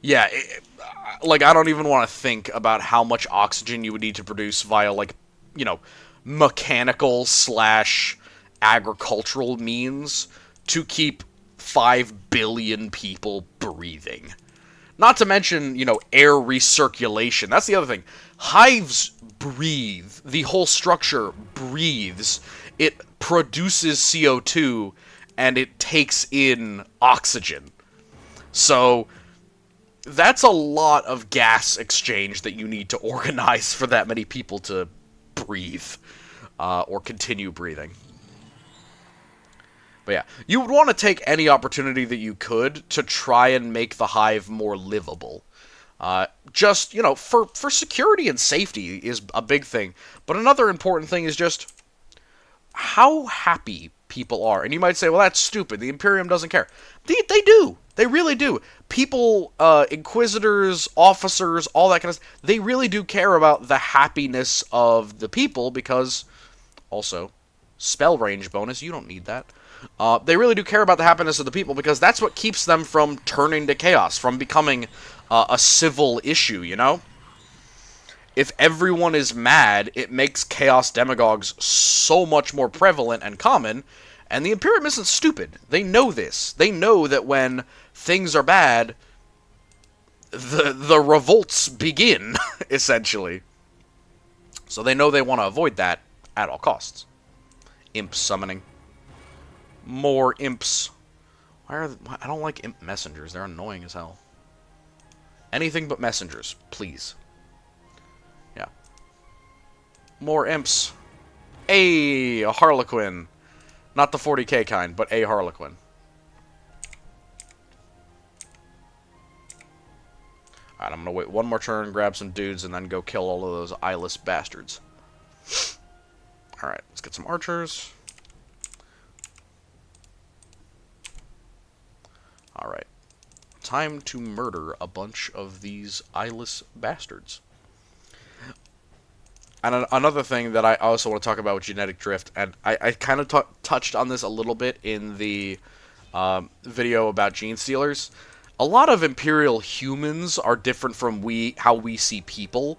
Yeah, like, I don't even want to think about how much oxygen you would need to produce via, like, mechanical / agricultural means to keep 5 billion people breathing. Not to mention, air recirculation. That's the other thing. Hives breathe. The whole structure breathes. It produces CO2, and it takes in oxygen. So, that's a lot of gas exchange that you need to organize for that many people to breathe. Or continue breathing. But yeah, you would want to take any opportunity that you could to try and make the hive more livable. Just, for security and safety is a big thing. But another important thing is just how happy people are. And you might say, well, that's stupid. The Imperium doesn't care. They do. They really do. People, inquisitors, officers, all that kind of stuff, they really do care about the happiness of the people because, also, spell range bonus, you don't need that. They really do care about the happiness of the people because that's what keeps them from turning to chaos, from becoming a civil issue, If everyone is mad, it makes chaos demagogues so much more prevalent and common, and the Imperium isn't stupid. They know this. They know that when things are bad, the revolts begin, essentially. So they know they want to avoid that at all costs. Imp summoning. More imps. I don't like imp messengers. They're annoying as hell. Anything but messengers, please. Yeah. More imps. A Harlequin. Not the 40k kind, but a Harlequin. Alright, I'm gonna wait one more turn, grab some dudes, and then go kill all of those eyeless bastards. Alright, let's get some archers. Alright. Time to murder a bunch of these eyeless bastards. And another thing that I also want to talk about with genetic drift, and I kind of touched on this a little bit in the video about gene stealers. A lot of Imperial humans are different from how we see people.